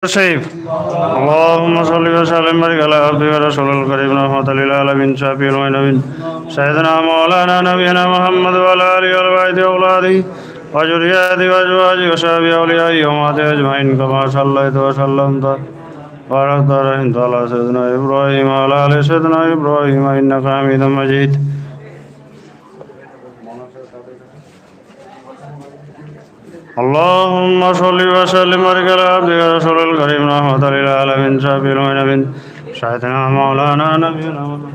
سيف اللهم صل وسلم وبارك على عبدك ورسولك الكريم رحمة للعالمين شافي المؤمنين سيدنا مولانا نبينا محمد وعلى آله وصحبه وأولاده وذرياته وأزواجه وصحبه أوليائه وأمته أجمعين كما صليت وسلمت وباركت على سيدنا إبراهيم وعلى آل سيدنا إبراهيم إنك حميد مجيد. اللهم صل وسلم وبارك على عبدك ورسولك الكريم رحمة للعالمين شافي المؤمنين سيدنا مولانا نبينا محمد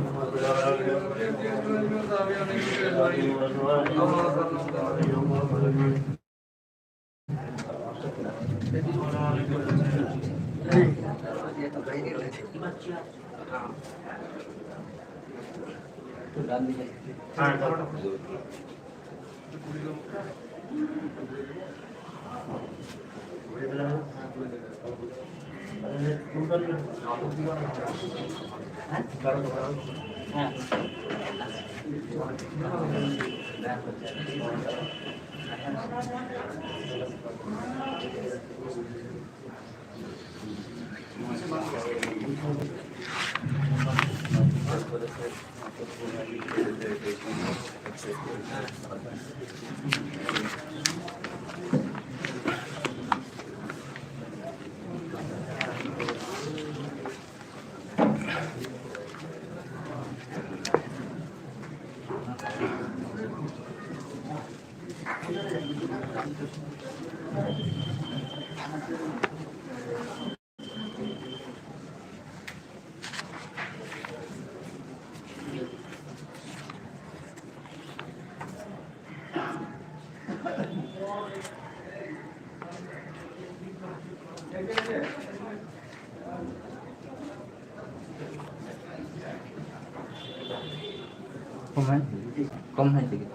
कम है टिकट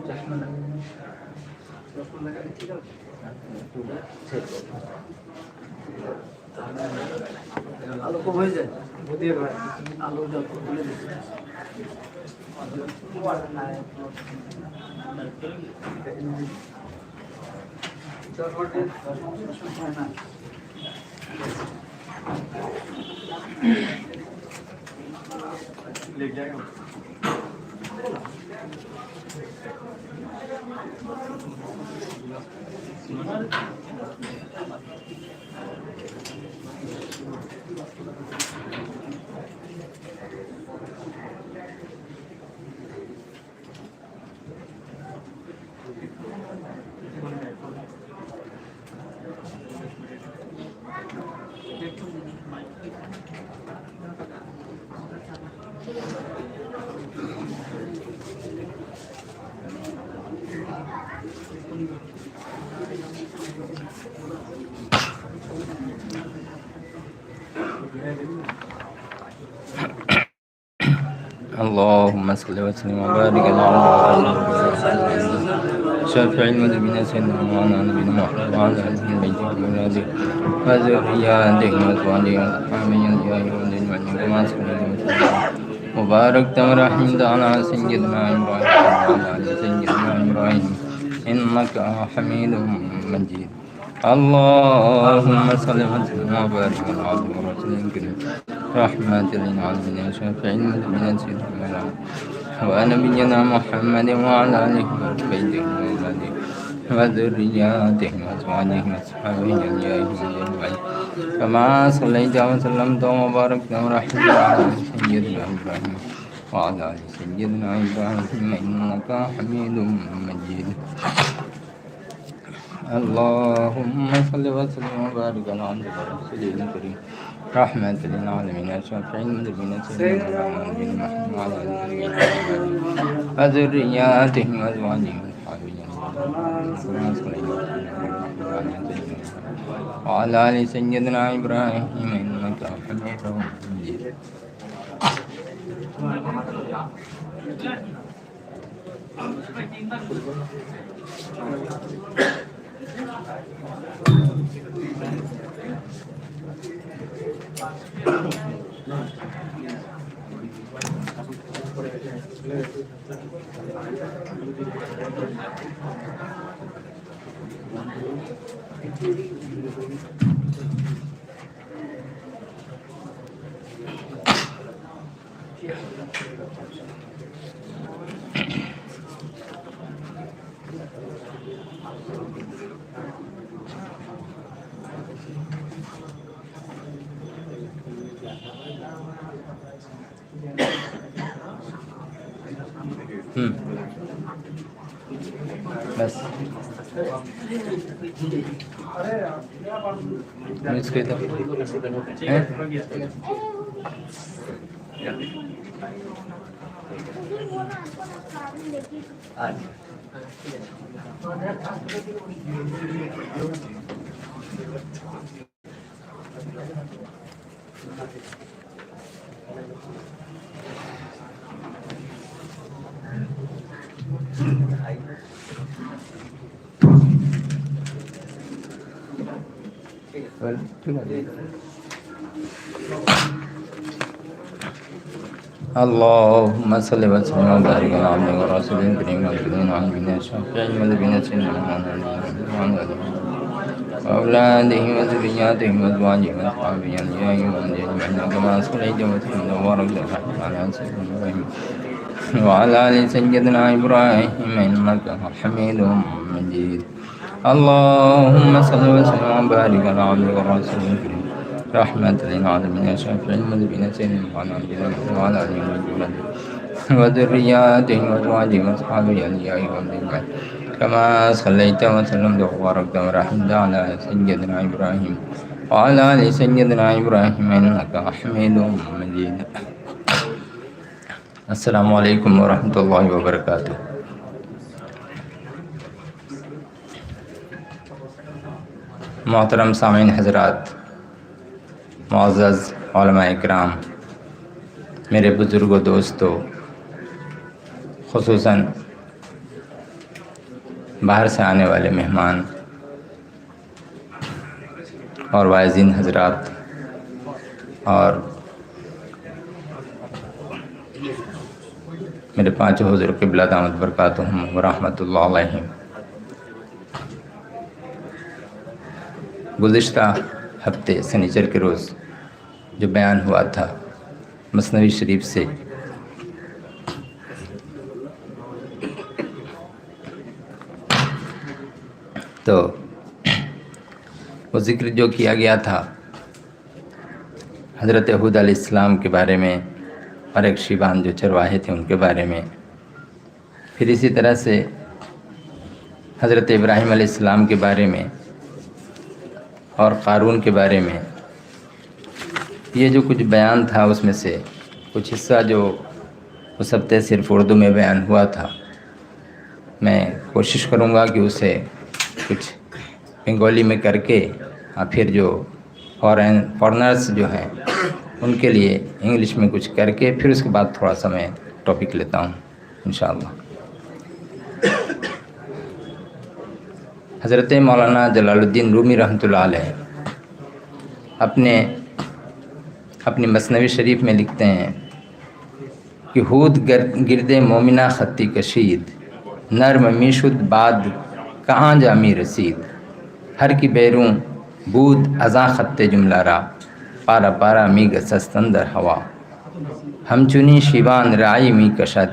चश्मा আলো কম হয়ে যায় বুঝিয়ে ভাই আলো যত খুলে দিচ্ছে ले जाएगा اللهم صل وسلم وبارك على شافع المذنبين سيدنا مولانا نبينا محمد وعلى آله بيته وأولاده وذرياته وأزواجه وأصحابه أجمعين كما صليت وسلمت وباركت ورحمت على سيدنا إبراهيم وعلى آل سيدنا إبراهيم إنك حميد مجيد. اللهم صل وسلم وبارك على عبدك ورسولك الكريم رحمة للعالمين شافع المذنبين سيدنا مولانا ونبينا محمد وعلى آله وبيته وأولاده وذرياته وأزواجه وأصحابه أجمعين كما صليت وسلمت وباركت ورحمت على سيدنا إبراهيم وعلى آل سيدنا إبراهيم إنك حميد مجيد. اللهم صل وسلم وبارك على عبدك ورسولك الكريم رحمة للعالمين شافع المذنبين سيدنا مولانا محمد وعلى آله وذرياته وأزواجه وعلى آل سيدنا إبراهيم إنك حميد مجيد. بس اس کے اللهم صل وسلم وبارك على عبدك ورسولك الكريم محمد وعلى آله وصحبه وسلم وأولاده وذرياته وأزواجه وأصحابه أنبيائه وأنبيائه كما صليت وسلمت وباركت على سيدنا إبراهيم وعلى آل سيدنا إبراهيم إنك حميد مجيد اللهم صل وسلم وبارك على عبدك ورسولك الكريم رحمة للعالمين شافع المذنبين سيدنا محمد وعلى آله وذرياته وأزواجه وأصحابه أنبيائه وأنبيائه كما صليت وسلمت وباركت ورحمت على سيدنا إبراهيم وعلى آل سيدنا إبراهيم إنك حميد مجيد. السلام علیکم ورحمۃ اللہ وبرکاتہ. محترم سامعین حضرات، معزز علماء اکرام، میرے بزرگوں، دوستوں، خصوصاً باہر سے آنے والے مہمان اور واعظین حضرات اور میرے پانچوں حضور قبلہ دامت برکاتہم ورحمۃ اللہ علیہم. گزشتہ ہفتے سنیچر کے روز جو بیان ہوا تھا مثنوی شریف سے، تو وہ ذکر جو کیا گیا تھا حضرت ہود علیہ السلام کے بارے میں اور ایک شیبان جو چرواہے تھے ان کے بارے میں، پھر اسی طرح سے حضرت ابراہیم علیہ السلام کے بارے میں اور قارون کے بارے میں. یہ جو کچھ بیان تھا اس میں سے کچھ حصہ جو اس ہفتے صرف اردو میں بیان ہوا تھا، میں کوشش کروں گا کہ اسے کچھ بنگالی میں کر کے اور پھر جو فارنرز جو ہیں ان کے لیے انگلش میں کچھ کر کے پھر اس کے بعد تھوڑا سا میں ٹاپک لیتا ہوں انشاءاللہ. حضرت مولانا جلال الدین رومی رحمۃ اللہ علیہ اپنی مثنوی شریف میں لکھتے ہیں کہ ہود گرد مومنہ خطی کشید، نرم می شد بعد کہاں جا می رسید، ہر کی بیرون بود ازاں خط جملہ را، پارا پارا می گسست اندر ہوا، ہم چنی شیوان رائی می کشد،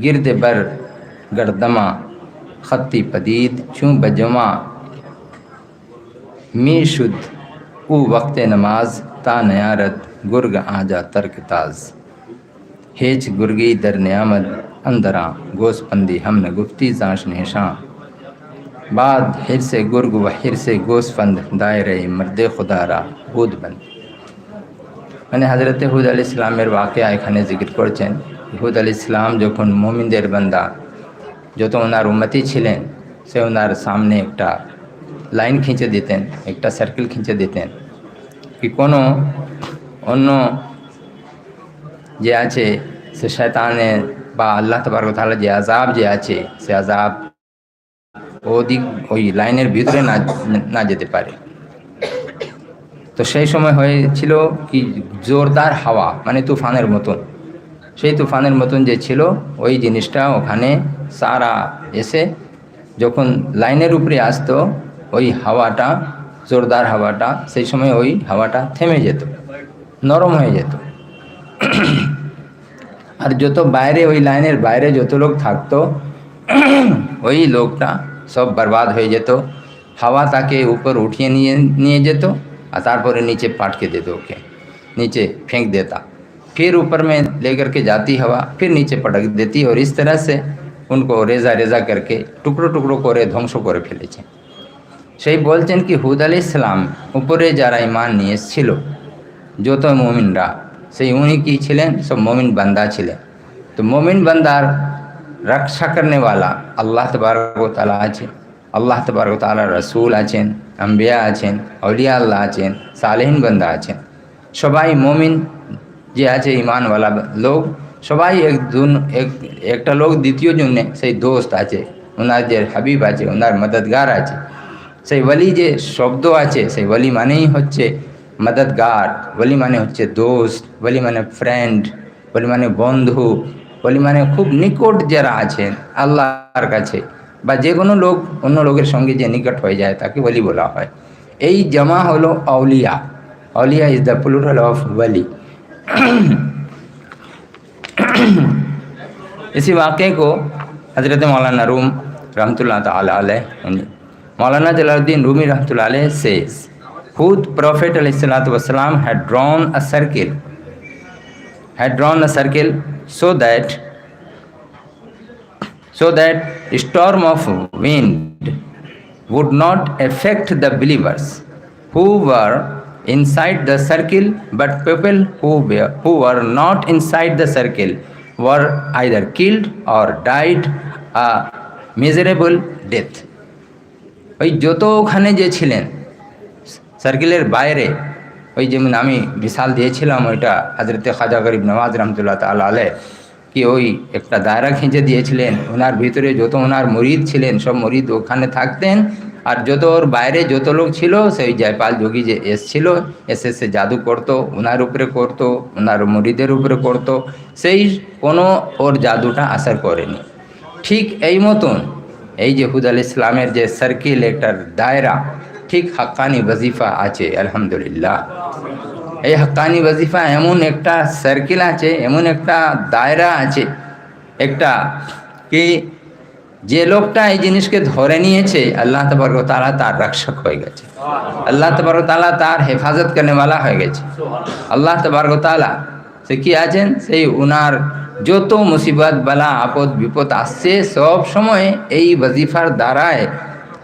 گرد بر گردما خطی پدید، چون بجمع می شد او وقت نماز، تا نیارت گرگ آجا ترک تاز، ہیچ گرگی در نیامد اندراں، گوس پندی ہم نے گفتی زانش نشاں، بعد ہر سے گرگ و ہر سے گوس فند، دائرہ مرد خدا را بود بند. মানে حضرت হুদ আলাইহিস সালামের ওয়াকিয়া এখানে জিকির করছেন। হুদ আলাইহিস সালাম যখন মুমিনদের বান্দা, যত ওনার উম্মতি ছিলেন, সে ওনার সামনে একটা লাইন খিঁচে দিতেন, একটা সার্কেল খিঁচে দিতেন কি কোনো অন্য যে আছে সে শয়তানে বা আল্লাহ তাবারক ওয়া তাআলা যে আযাব যে আছে সে আযাব ওই লাইনের ভিতরে না যেতে পারে। তো সেই সময় হয়েছিল কি জোরদার হাওয়া, মানে তুফানের মতন, সেই তুফানের মতন যে ছিল ওই জিনিসটা ওখানে সারা এসে যখন লাইনের উপরে আসতো ওই হাওয়াটা, জোরদার হাওয়াটা, সেই সময় ওই হাওয়াটা থেমে যেত, নরম হয়ে যেত। আর যত বাইরে, ওই লাইনের বাইরে যত লোক থাকতো ওই লোকটা সব বরবাদ হয়ে যেত। হাওয়া তাকে উপর উঠিয়ে নিয়ে যেত और तारपर नीचे पाट के देते, ओके नीचे फेंक देता, फिर ऊपर में लेकर के जाती हवा, फिर नीचे पटक देती, और इस तरह से उनको रेजा रेजा करके टुकड़ो टुकड़ो करे ध्वंस करे फेलेছেন। সেই বলছেন কি হুদ আলাইহিস সালাম উপরে যারা ঈমান নিয়ে এসেছিল যত মুমিনরা, সেই উনি কি ছিলেন, সব মুমিন বান্দা ছিলেন। তো মুমিন বান্দার রক্ষা करने वाला আল্লাহ তাবারক ওয়া তাআলা আছে, আল্লাহ তাবারক ওয়া তাআলার রাসূল আছেন, আম্বিয়া আছেন, আউলিয়া আল্লাহ আছেন, সালেহিন বান্দা আছেন। সবাই মুমিন যে আছে ঈমানওয়ালা লোক, সবাই একটা লোক দ্বিতীয় জনে সেই দোস্ত আছে, ওনার যে হাবিব আছে, ওনার মদদগার আছে। সেই ওলি যে শব্দ আছে, সেই ওলি মানেই হচ্ছে মদদগার, ওলি মানে হচ্ছে দোস্ত, ওলি মানে ফ্রেন্ড, ওলি মানে বন্ধু, ওলি মানে খুব নিকট যারা আছেন আল্লাহর কাছে, বা যে কোনো লোক অন্য লোকের সঙ্গে যে নিকট হয়ে যায় তাকে ওলি বলা হয়। এই জমা হলো আউলিয়া। আউলিয়া ইজ দ্য প্লুরাল অফ ওলি। इसी वाक़े को हज़रत मौलाना रूम रहमतुल्लाह ताला अलैह, मौलाना जलालुद्दीन रूमी रहमतुल्लाह अलैह says, खुद Prophet अलैहिस्सलातु वस्सलाम had drawn a circle so that storm of wind would not affect the believers who were inside the circle, but people who were not inside the circle were either killed or died a miserable death. ওই যত ওখানে যে ছিলেন সার্কেলের বাইরে, ওই যেমন আমি মিসাল দিয়েছিলাম ওইটা হযরতে খাজা গরিব নওয়াজ রহমতুল্লাহ তাআলা আলাইহ, কি ওই একটা দায়রা খিঁচে দিয়েছিলেন, ওনার ভিতরে যত ওনার মুরিদ ছিলেন সব মুরিদ ওখানে থাকতেন, আর যত ওর বাইরে যত লোক ছিল সেই জয়পাল যোগী যে এসছিল, এসে জাদু করতো, ওনার উপরে করতো, ওনার মুরিদের উপরে করতো, সেই কোনো ওর জাদুটা আসার করেনি। ঠিক এই মতন এই যে হুদ আলাইহিস সালামের যে সার্কেল, একটা দায়রা, ঠিক হাক্কানি ওয়াজিফা আছে আলহামদুলিল্লাহ। এই হাক্কানি ওয়াজিফা এমন একটা সার্কেল আছে, এমন একটা দায়রা আছে, একটা কি যে লোকটা এই জিনিসকে ধরে নিয়েছে আল্লাহ তাবারক ওয়া তাআলা তার রক্ষক হয়ে গেছে, আল্লাহ তাবারক ওয়া তাআলা তার হেফাজত করনেওয়ালা হয়ে গেছে। আল্লাহ তাবারক ওয়া তাআলা সে কি আছেন, সেই উনার যত মুসিবত বালা আপদ বিপদ আসছে সব সময় এই ওয়াজিফার দ্বারায়,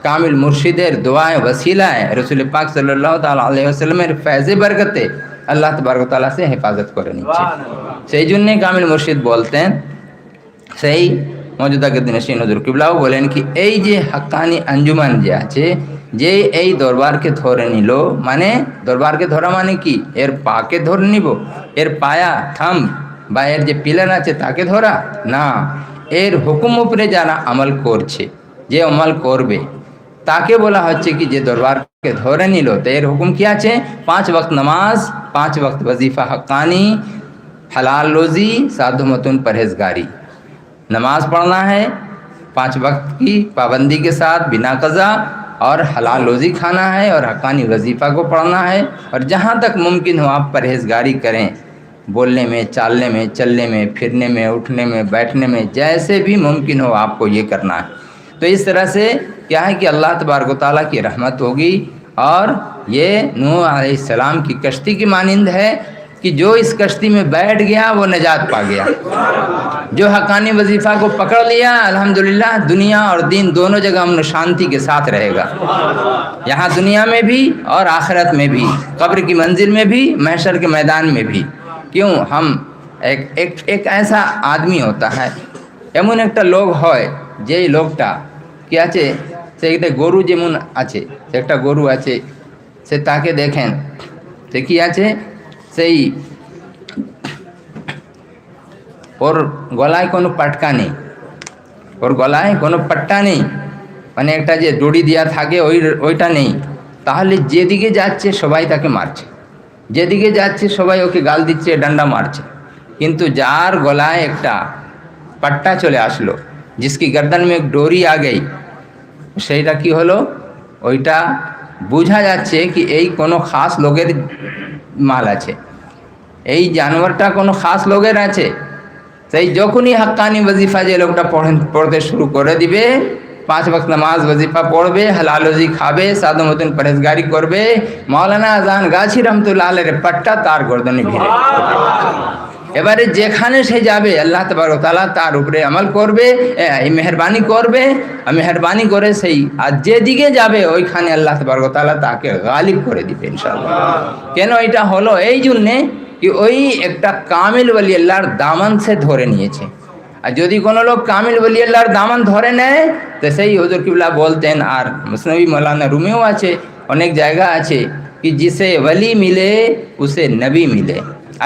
কামিল মুর্শিদের দোয়ায় ওসিলায়, রসুল পাক সাল্লাল্লাহু তাআলা আলাইহি ওয়াসাল্লামের ফয়জে বরকতে আল্লাহ তাবারক ওয়া তাআলা সে হেফাজত করে নিচ্ছে। সেই জন্যে কামিল মুর্শিদ বলতেন, সেই মওজুদাকে নশীন হুজুর কিবলাও বলেন কি এই যে হাক্কানি আঞ্জুমান যে আছে, যে এই দরবারকে ধরে নিল, মানে দরবারকে ধরা মানে কি, এর পাকে ধরে নিব, এর পায়া থাম বা এর যে পিলার আছে তাকে ধরা না, এর হুকুম উপরে যারা আমল করছে, যে আমল করবে তাকে বলা হচ্ছে কি যে দরবারকে ধরে নিল। তো এর হুকুম কি আছে, 5 वक्त नमाज, 5 वक्त वजीफ़ा हक्कानी, हलाल रोज़ी, साधुमतुन परहेजगारी। नमाज पढ़ना है 5 वक्त की पाबंदी के साथ बिना कज़ा, और हलाल रोज़ी खाना है, और हक्कानी वजीफ़ा को पढ़ना है, और जहाँ तक मुमकिन हो आप परहेजगारी करें, बोलने में, चालने में, चलने में, फिरने में, उठने में, बैठने में, जैसे भी मुमकिन हो आपको ये करना है। तो इस तरह से क्या है कि अल्लाह तबारक व तआला की रहमत होगी, और ये नूह अलैहिस्सलाम की कश्ती की मानिंद है कि जो इस कश्ती में बैठ गया वो निजात पा गया, जो हक्कानी वजीफ़ा को पकड़ लिया अल्हम्दुलिल्लाह दुनिया और दीन दोनों जगह अमन शांति के साथ रहेगा, यहाँ दुनिया में भी और आखिरत में भी, कब्र की मंजिल में भी, महशर के मैदान में भी। क्यों हम एक ऐसा आदमी होता है, এমন একটা লোক হয় যেই লোকটা কি আছে, সে একটা গরু যেমন আছে, সে একটা গরু আছে, সে তাকে দেখেন সে কি আছে, সেই ওর গলায় কোনো পাটকা নেই, ওর গলায় কোনো পাট্টা নেই, মানে একটা যে দড়ি দেওয়া থাকে ওইটা নেই, তাহলে যেদিকে যাচ্ছে সবাই তাকে মারছে, যেদিকে যাচ্ছে সবাই ওকে গাল দিচ্ছে, ডান্ডা মারছে। কিন্তু যার গলায় একটা पट्टा चले आसलो, जिसकी गर्दन में एक डोरी आ गई, সেইটা কি হলো, ওইটা বোঝা যাচ্ছে কি এই কোনো খাস লোকের মাল আছে, এই জানোয়ারটা কোনো খাস লোকের আছে। সেই যখনই হাক্কানি ওজিফা যে লোকটা পড়তে শুরু করে দিবে, 5 वक्त নামাজ ওজিফা পড়বে, হালাল রুজি খাবে, সাদা মতন পরহেজগারি করবে, মাওলানা আজান গাছি রহমতুল্লাহ আলাইহির পাট্টা তার গর্দনে ভিড়ে। এবারে যেখানে সে যাবে আল্লাহ তাবারক ওয়া তাআলা তার উপরে আমল করবে, এই মেহেরবানি করবে, মেহেরবানি করে সেই আর যেদিকে যাবে ওইখানে আল্লাহ তাবারক ওয়া তাআলা তাকে গালিব করে দিবে ইনশাআল্লাহ। কেন এটা হলো? এই জন্যে कि ওই একটা কামিল ওলি আল্লাহর দামান সে ধরে নিয়েছে। আর যদি কোনো লোক কামিল ওলি আল্লাহর দামান ধরে নেয় তো সেই হুজুর কিবলা বলতেন, আর মুসনবী মৌলানা রুমিও আছে, অনেক জায়গা আছে कि जिसे वली मिले उसे नबी मिले,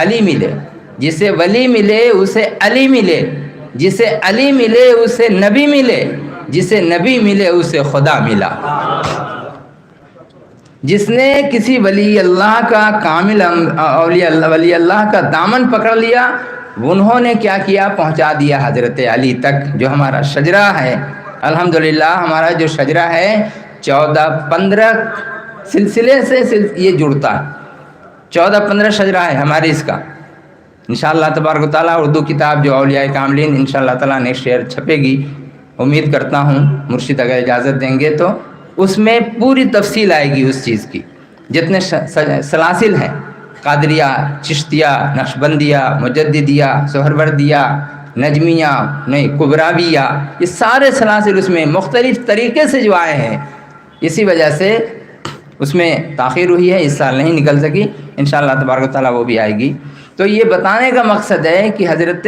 अली मिले, जिसे वली मिले उसे अली मिले, जिसे अली मिले उसे नबी मिले, जिसे नबी मिले उसे खुदा मिला। जिसने किसी वली अल्लाह का कामिल वली अल्लाह का दामन पकड़ लिया, उन्होंने क्या किया? पहुंचा दिया हज़रत अली तक। जो हमारा शजरा है अल्हम्दुलिल्लाह, हमारा जो शजरा है 14-15 सिलसिले से ये जुड़ता है। 14-15 शजरा है हमारे इसका। इंशाअल्लाह तबारक व तआला उर्दू किताब जो औलिया कामिलीन इंशाअल्लाह ताला नेक्स्ट ईयर छपेगी, उम्मीद करता हूँ मुर्शिद अगर इजाज़त देंगे तो उसमें पूरी तफसील आएगी उस चीज़ की। जितने सलासिल हैं, कादरिया, चिश्तिया, नक्शबंदिया, मुजद्दिदिया, सोहरवर्दिया, नजमिया, नहीं कुबराविया, ये सारे सलासिल उसमें मुख्तलिफ़ तरीक़े से जो आए हैं, इसी वजह से उसमें ताख़ीर हुई है, इस साल नहीं निकल सकी। इंशाअल्लाह तबारक व तआला वो भी आएगी। तो ये बताने का मकसद है कि हज़रत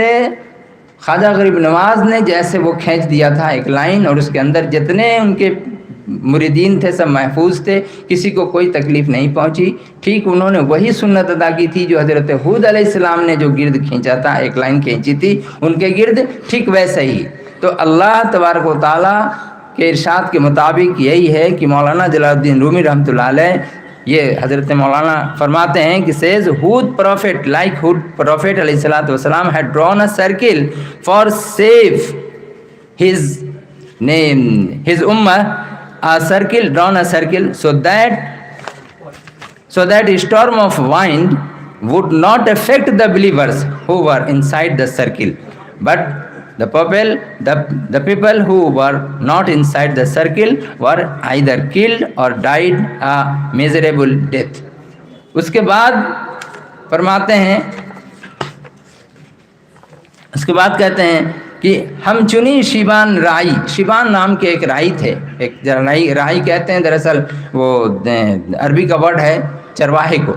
ख्वाजा गरीब नवाज़ ने जैसे वो खींच दिया था एक लाइन, और उसके अंदर जितने उनके मुरीदीन थे सब महफूज थे, किसी को कोई तकलीफ़ नहीं पहुंची। ठीक उन्होंने वही सुन्नत अदा की थी जो हज़रत हूद अलैहिस्सलाम ने जो गिर्द खींचा था, एक लाइन खींची थी उनके गिर्द, ठीक वैसे ही। तो अल्लाह तबारक व तआला के इरशाद के मुताबिक यही है कि मौलाना जलालुद्दीन रूमी रहमतुल्लाह अलैह, ये हज़रत मौलाना फरमाते हैं कि says Hud prophet like Hud prophet अलैहिस्सलातु वस्सलाम had drawn a circle for save his name his उम्मा, a circle, drawn a circle so that a storm of wind would not affect the believers who were inside the circle, but the people who were not inside the circle were either killed or died a miserable death. उसके बाद फरमाते हैं, उसके बाद कहते हैं कि हम चुनी शिबान राई, शिबान नाम के एक राई थे, एक राई कहते हैं, दरअसल वो अरबी का वर्ड है चरवाहे को,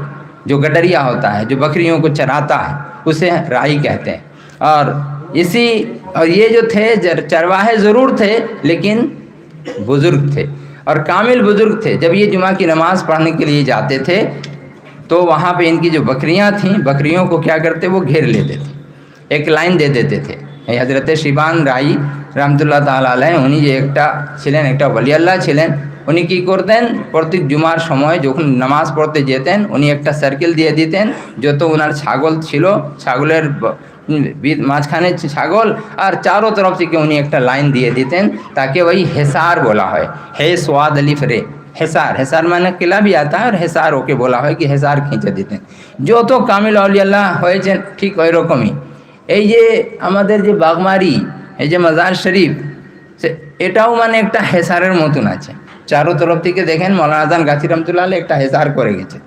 जो गडरिया होता है, जो बकरियों को चराता है, उसे राई कहते हैं। और ये जो थे चरवाहे ज़रूर थे लेकिन बुज़ुर्ग थे और कामिल बुज़ुर्ग थे। जब ये जुमा की नमाज़ पढ़ने के लिए जाते थे तो वहाँ पे इनकी जो बकरियाँ थीं, बकरियों को क्या करते, वो घेर लेते थे, एक लाइन दे देते थे। हज़रत शिबान राई रहमतुल्लाह ताला आलैह उन्हीं যে একটা ছিলেন, একটা ওলি আল্লাহ ছিলেন। উনি কী করতেন, প্রত্যেক জুমার সময় যখন নামাজ পড়তে যেতেন উনি একটা সার্কেল দিয়ে দিতেন, যত ওনার ছাগল ছিল ছাগলের মাঝখানে ছাগল আর চারোं तरफ থেকে উনি একটা লাইন দিয়ে দিতেন, তাকে ওই হেসার বলা হয়, হে সোয়াদ अलिफ रे হেসার। হেসার মানে কিলা भी आता है और হেসার ওকে বলা হয়, কি হেসার খিঁচে দিতেন। যত কামিল ওলি আল্লাহ হয়েছেন ঠিক ওই রকমই। এই যে আমাদের যে বাগমারি, এই যে মাজার শরীফ, এটাও মানে একটা হেসারের মতন আছে, চারো তরফ থেকে দেখেন মৌলানা আজান গাছি রহমতুল্লাহ আলাইহ একটা হেসার করে গেছে।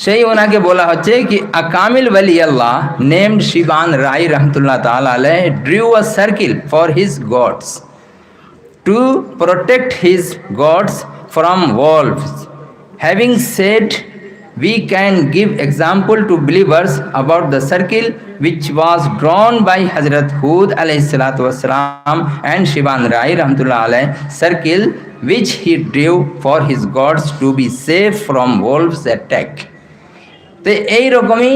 সেই ওনাকে বলা হচ্ছে কি আ কামিল ওলি আল্লাহ নেমড শিবান রাই রহমতুল্লাহ তাআলা আলাইহ drew a circle for his gods to protect his gods from wolves. Having said, we can give example to believers about the circle which was drawn by Hazrat Hud alayhi salatu wassalam and Shiban Rai rahmatullah alayhi, circle which he drew for his gods to be safe from wolves' attack. तो এই রকমই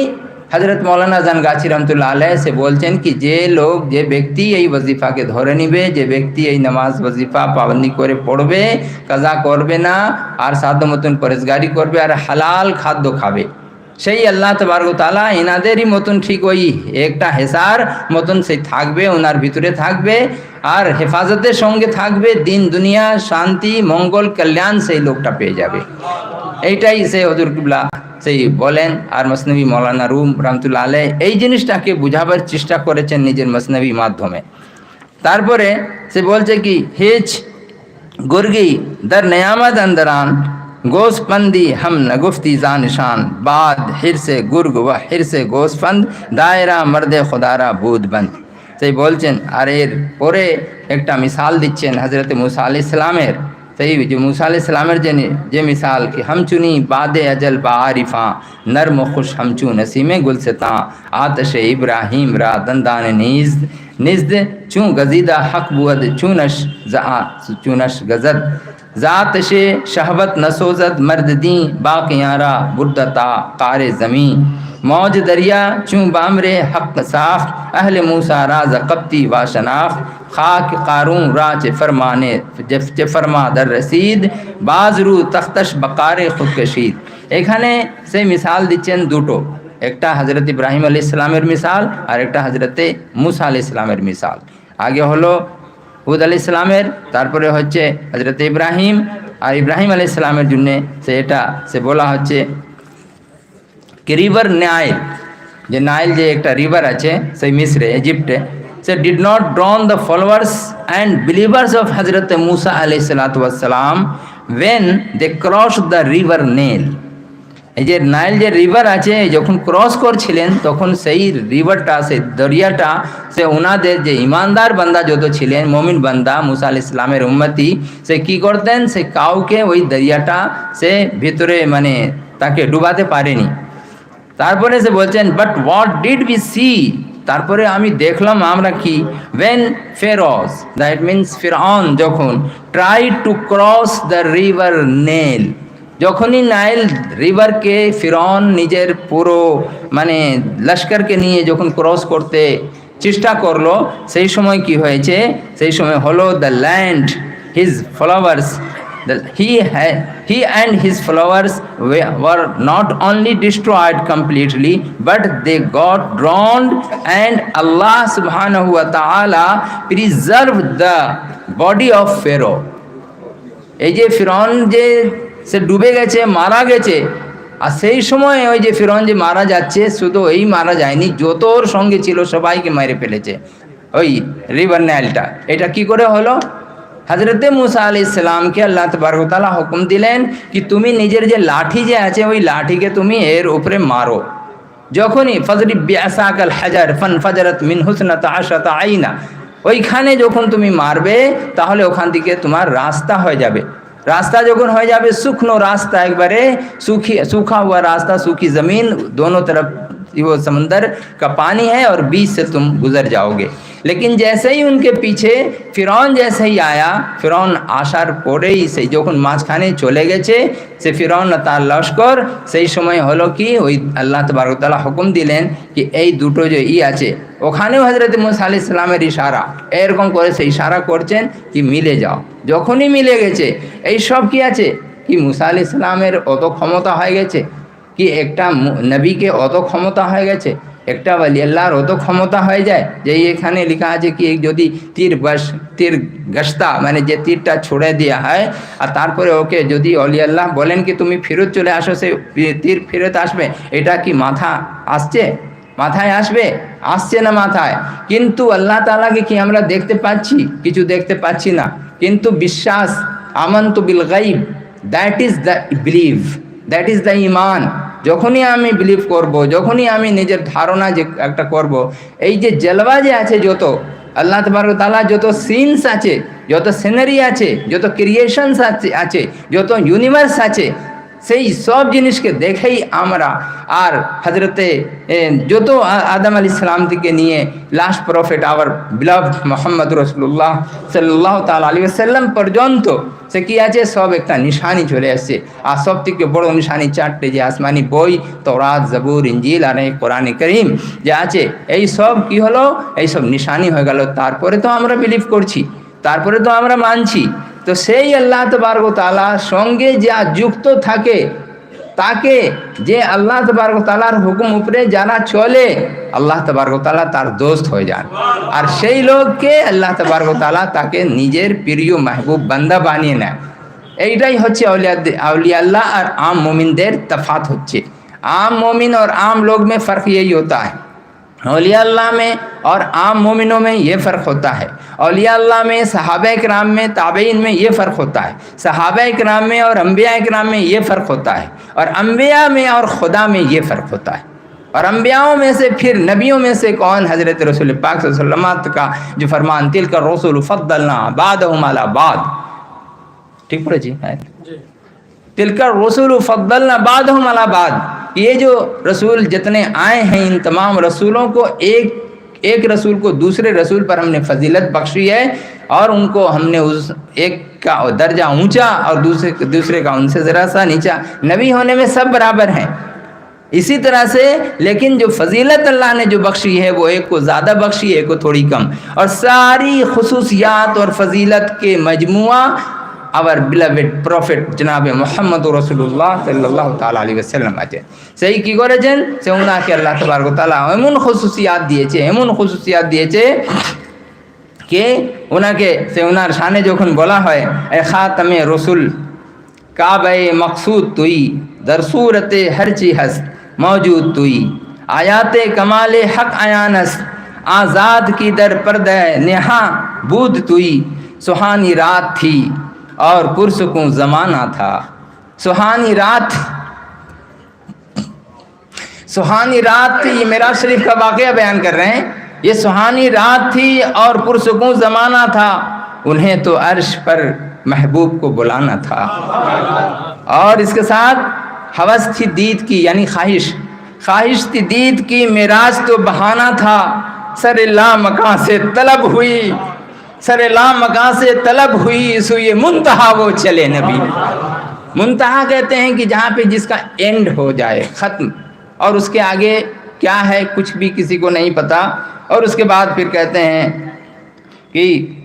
হযরত মৌলানা আজান গাছি রহমতুল্লাহ আলাইহ সে বলছেন কি যে লোক, যে ব্যক্তি এই ওজিফাকে ধরে নিবে, যে ব্যক্তি এই নামাজ ওজিফা পাবন্দি করে পড়বে, কাজা করবে না, আর সাধ্য মতন পরেজগারি করবে আর হালাল খাদ্য খাবে, সেই আল্লাহ তাবারক ওয়া তাআলা এনাদেরই মতন ঠিক ওই একটা হেসার মতন সেই থাকবে, ওনার ভিতরে থাকবে আর হেফাজতের সঙ্গে থাকবে, দিন দুনিয়া শান্তি মঙ্গল কল্যাণ সেই লোকটা পেয়ে যাবে। এইটাই সেই হযরত কিবলা সেই বলেন। আর মসনবী মৌলানা রুম রহমতুল্লাহ আলাইহ এই জিনিসটাকে বুঝাবার চেষ্টা করেছেন নিজের মসনবী মাধ্যমে। তারপরে সে বলছে কি হিজ গুরগি দর নিয়ামত अंदरान गोस्पंदी हम नगुफ्ती जानशान बाद हिरसे गुर्ग व हिरसे गोस्पंद दायरा मर्दे खुदारा बुद बंद। সেই বলছেন আর এর পরে একটা মিসাল দিচ্ছেন হযরত মুসা আলাইহিস সালামের। সেই যে মুসা আলাইহিস সালামের যে মিসাল কি हम चुनी बादे अजल बारिफा नर्म खुश हम चू नसीमे गुलसता आतश इब्राहिम रा दंदान नीज निज़द चूँ गजीदा हक बुअद चूनश चूनश गजद ज़ात शे शहवत नसोजत मर्द दी बाक़ियारा बुरदता कार ज़मी मौज दरिया चूँ बामरे हक साख अहल मूसा राज कप्ती व शनाख खाक कारून राज फरमाने चे फरमा दर रसीद बाजरू तख्तश बकारे खुदकशीद। এখানে সেই মিসাল দিচ্ছেন দুটো, একটা হযরত ইব্রাহিম আলাইহিস সালামের মিসাল আর একটা হযরতে মুসা আলাইহিস সালামের মিসাল। আগে হলো হুদ আলাইহিস সালামের, তারপরে হচ্ছে হযরত ইব্রাহিম। আর ইব্রাহিম আলাইহিস সালামের জন্য সে বলা হচ্ছে कि रिवर नाइल, যে নাইল যে একটা রিভার আছে সেই মিশরে ইজিপ্টে, সে did not drawn the followers and believers of হজরত মুসা আলাইহিস সালাতু ওয়াস সালাম when they cross the river নীল। এই যে নাইল যে রিভার আছে যখন ক্রস করছিলেন তখন সেই রিভারটা সেই দরিয়াটা সে ওনাদের যে ইমানদার বান্দা যত ছিলেন মমিন বান্দা মুসা আলাইহিস সালামের উম্মতি সে কি করতেন, সে কাউকে ওই দরিয়াটা সে ভিতরে মানে তাকে ডুবাতে পারেনি। তারপরে সে বলছেন but what did we see, তারপরে আমি দেখলাম আমরা কি ওয়েন ফেরোজ দ্যাট মিনস ফিরআউন যখন try to cross the river নীল, যখনই নাইল রিভারকে ফিরআউন নিজের পুরো মানে লস্করকে নিয়ে যখন ক্রস করতে চেষ্টা করলো সেই সময় কি হয়েছে, সেই সময় হলো the land his followers he and his followers were not only destroyed completely but they got drowned and Allah subhanahu wa ta'ala preserved the body of Pharaoh। এই যে ফিরআউন যে সে ডুবে গেছে মারা গেছে, আর সেই সময় ওই যে ফিরআউন যে মারা যাচ্ছে শুধু এই মারা যায়নি, যত ওর সঙ্গে ছিল সবাইকে মেরে ফেলেছে ওই রিভার নাইলটা। এটা কি করে হলো, হজরতে মুসা আলাইহিস সালামকে আল্লাহ তাবারক ওয়া তাআলা হুকুম দিলেন কি তুমি নিজের যে লাঠি যে আছে ওই লাঠিকে তুমি এর উপরে মারো। যখনই ফজরি বিআসাকাল হাজার ফানফাজারাত মিন হুসনাতা আশরাতা আইনা, ওইখানে যখন তুমি মারবে তাহলে ওখান থেকে তোমার রাস্তা হয়ে যাবে। रास्ता যখন হয়ে যাবে শুকনো রাস্তা, একবারে सूखा हुआ रास्ता, सूखी ज़मीन, दोनों तरफ वो समंदर का पानी है और बीच से तुम गुजर जाओगे। लेकिन जैसे ही उनके पीछे ফিরআউন जैसे ही आया, ফিরআউন আসার পরেই সেই যখন মাঝখানে চলে গেছে সে ফিরআউন তার লস্কর, সেই সময় হলো কি ওই আল্লাহ তাবারক ওয়া তাআলা হুকুম দিলেন কি এই দুটো যে আছে ওখানেও হযরত মুসা আলাইহিস সালামের ইশারা এরকম করে সেই ইশারা করছেন কি মিলে যাও। যখনই মিলে গেছে এই সব কি আছে কি মুসা আলাইহিস সালামের অত ক্ষমতা হয়ে গেছে, কি একটা নবীকে অত ক্ষমতা হয়ে গেছে, একটা ওলি আল্লাহর অত ক্ষমতা হয়ে যায় যে এখানে লেখা আছে কি যদি তীর গস্তা মানে যে তীরটা ছুড়ে দেওয়া হয় আর তারপরে ওকে যদি ওলি আল্লাহ বলেন কি তুমি ফেরত চলে আসো, সে তীর ফেরত আসবে। এটা কি মাথায় আসবে? আসছে না মাথায়। কিন্তু আল্লাহ তাআলাকে কি আমরা দেখতে পাচ্ছি? কিছু দেখতে পাচ্ছি না, কিন্তু বিশ্বাস আমানতু বিল গায়ব, that is the believe, that is the ঈমান। যখনই আমি বিলিভ করব, যখনই আমি নিজের ধারণা যে একটা করব, এই যে জলওয়া যে আছে যত আল্লাহ তাবারক ওয়া তাআলা যত সিনস আছে, যত সিনারি আছে, যত ক্রিয়েশনস আছে, যত ইউনিভার্স আছে, সেই সব জিনিসকে দেখেই আমরা আর হজরতে যত আদম আলাইহিস সালাম থেকে নিয়ে last prophet our beloved Muhammad রাসূলুল্লাহ সাল্লাল্লাহু তাআলা আলাইহি ওয়াসাল্লাম পর্যন্ত সে কি আছে সব একটা নিশানি চলে আসছে। আর সব থেকে বড় নিশানি চারটে যে আসমানি বই তওরাত, জবুর, ইনজিল আর কোরআনে কারীম যে আছে, এই সব কি হলো, এই সব নিশানি হয়ে গেল। তারপরে তো আমরা বিলিভ করছি, তারপরে তো আমরা মানছি। তো সেই আল্লাহ তাবারক ওয়া তাআলার সঙ্গে যা যুক্ত থাকে তাকে যে আল্লাহ তাবারক তাআলার হুকুম উপরে যারা চলে আল্লাহ তাবারক তাআলা তার দোস্ত হয়ে যান, আর সেই লোককে আল্লাহ তাবারক তাআলা তাকে নিজের প্রিয় মাহবুব বান্দা বানিয়ে নেয়। এইটাই হচ্ছে औलिया अल्लाह और आम मोमिनদের तफात হচ্ছে। आम मोमिन और आम लोग में फ़र्क यही होता है। औलिया अल्लाह में और आम मोमिनों में ये फ़र्क होता है। औलिया अल्लाह में, सहाबा किराम में, ताबईन में ये फ़र्क होता है। सहाबा किराम में और अम्बिया किराम में ये फ़र्क होता है, और अम्बिया में और खुदा में ये फ़र्क होता है। और अम्बियाओं में से फिर नबियों में से कौन? हज़रत रसूल पाक सल्लल्लाहु अलैहि वसल्लम का जो फरमान, तिलका रसूल फद्दलना बादहुम अला बाद, ठीक पड़े जी, तिलका रसूल फद्दलना बादहुम अला बाद, ये जो रसूल जितने आए हैं इन तमाम रसूलों को एक रसूल को दूसरे रसूल पर हमने फजीलत बख्शी है, और उनको हमने उस एक का दर्जा ऊंचा और दूसरे का उनसे ज़रा सा नीचा, नबी होने में सब बराबर हैं। इसी तरह से लेकिन जो फजीलत अल्लाह ने जो बख्शी है वो एक को ज़्यादा बख्शी है, एक को थोड़ी कम, और सारी खुसूसियात और फजीलत के मजमुआ आवर बिलवेड प्रॉफिट जनाब मोहम्मद रसूलुल्लाह सल्लल्लाहु ताला अलैहि वसल्लम আছে। সেই কি করেছেন? সে ওনাকে আল্লাহ তাবারক তাআলা এমন খুশুসিয়াত দিয়েছে कि ওনাকে সে ওনার শানে যখন বলা হয় এ খাতামে রসুল কাবে মকসুদ তুই দর सूरत हर चीज हस मौजूद तुई आयात कमाल हक आयानस आज़ाद की दर पर्दा नेहा बूद तुई सुहानी रात थी और पुरसुकूं ज़माना था। सुहानी रात थी, ये मेराज शरीफ का वाक़या बयान कर रहे हैं। ये सुहानी रात थी और पुरसुकूं ज़माना था, उन्हें तो अर्श पर महबूब को बुलाना था। और इसके साथ हवस थी दीद की, यानी ख्वाहिश थी दीद की, मेराज तो बहाना था। सर ला मकां से तलब हुई सुए मुंतहा वो चले नबी। मुंतहा कहते हैं कि जहाँ पे जिसका एंड हो जाए, ख़त्म, और उसके आगे क्या है कुछ भी किसी को नहीं पता। और उसके बाद फिर कहते हैं कि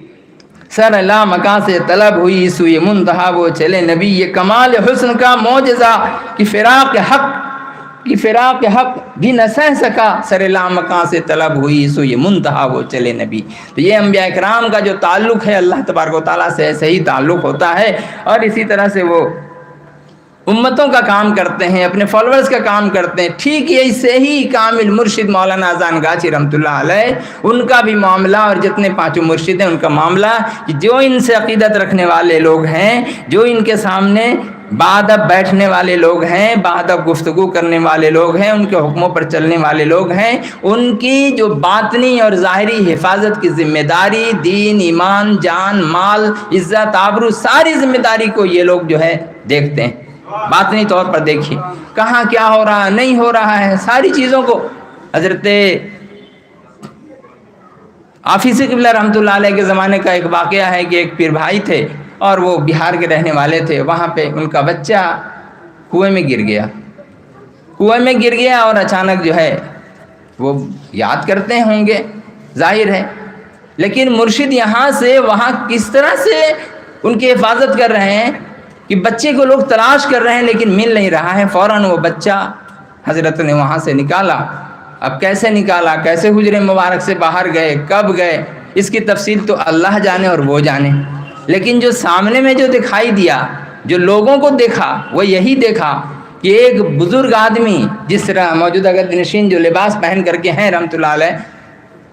सर ला मकां से तलब हुई सुए मुंतहा वो चले नबी। ये कमाल हुस्न का मौजज़ा कि फ़िराक़ हक़ भी न सह सका, सर ला मकां से तलब हुई सुए मुंतहा वो चले नबी। तो ये अंबिया इकराम का जो ताल्लुक़ है अल्लाह तबारक व तआला से ऐसे ही ताल्लुक़ होता है, और इसी तरह से वो उम्मतों का काम करते हैं, अपने फॉलोअर्स का काम करते हैं। ठीक ऐसे ही कामिल मुर्शिद मौलाना अज़ान गाची रहमतुल्लाह अलैह, उनका भी मामला और जितने पांचों मुर्शिद हैं उनका मामला कि जो इनसे अक़ीदत रखने वाले लोग हैं, जो इनके सामने बादब बैठने वाले लोग हैं, बादब गुफ्तगू करने वाले लोग हैं, उनके हुक्मों पर चलने वाले लोग हैं, उनकी जो बातनी और ज़ाहिरी हिफाजत की ज़िम्मेदारी, दीन, ईमान, जान, माल, इज़्ज़त, आबरू, सारी ज़िम्मेदारी को ये लोग जो है देखते हैं। बातनी तौर पर देखिए कहाँ क्या हो रहा है, नहीं हो रहा है, सारी चीज़ों को। हज़रत आफिस क़िबला रहमतुल्लाह अलैह के ज़माने का एक वाक़या है कि एक पीर भाई थे और वो बिहार के रहने वाले थे। वहाँ पे उनका बच्चा कुएं में गिर गया और अचानक जो है वो याद करते होंगे, जाहिर है, लेकिन मुर्शिद यहाँ से वहाँ किस तरह से उनकी हिफाजत कर रहे हैं कि बच्चे को लोग तलाश कर रहे हैं लेकिन मिल नहीं रहा है। फ़ौरन वो बच्चा हज़रत ने वहाँ से निकाला। अब कैसे निकाला, कैसे हुजरे मुबारक से बाहर गए, कब गए, इसकी तफसील तो अल्लाह जाने और वो जाने। लेकिन जो सामने में जो दिखाई दिया, जो लोगों को देखा, वो यही देखा कि एक बुज़ुर्ग आदमी जिस तरह मौजूदा गद्दनशीन जो लिबास पहन करके हैं रहमतुल्लाह अलैह,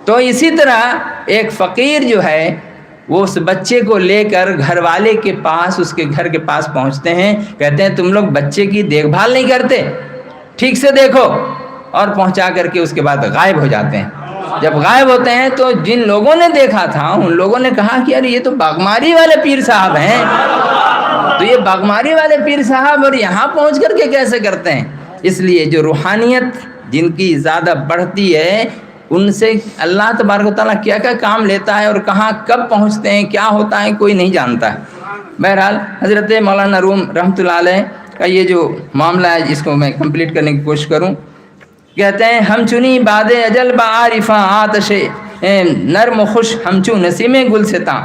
तो इसी तरह एक फ़कीर जो है वो उस बच्चे को लेकर घर वाले के पास, उसके घर के पास पहुंचते हैं। कहते हैं तुम लोग बच्चे की देखभाल नहीं करते, ठीक से देखो, और पहुंचा करके उसके बाद गायब हो जाते हैं। जब गायब होते हैं तो जिन लोगों ने देखा था उन लोगों ने कहा कि अरे ये तो बागमारी वाले पीर साहब हैं, तो ये बागमारी वाले पीर साहब और यहाँ पहुँच करके कैसे करते हैं। इसलिए जो रूहानियत जिनकी ज़्यादा बढ़ती है उनसे अल्लाह तबारक व तआला क्या क्या काम लेता है और कहाँ कब पहुँचते हैं, क्या होता है, कोई नहीं जानता है। बहरहाल हज़रत मौलाना रूम रहमतुल्लाह अलैह का ये जो मामला है इसको मैं कंप्लीट करने की कोशिश करूँ। कहते हैं हम चुनी बादे अजल बारिफा आतशे नर्म खुश हम चू नसीमे गुलसिता।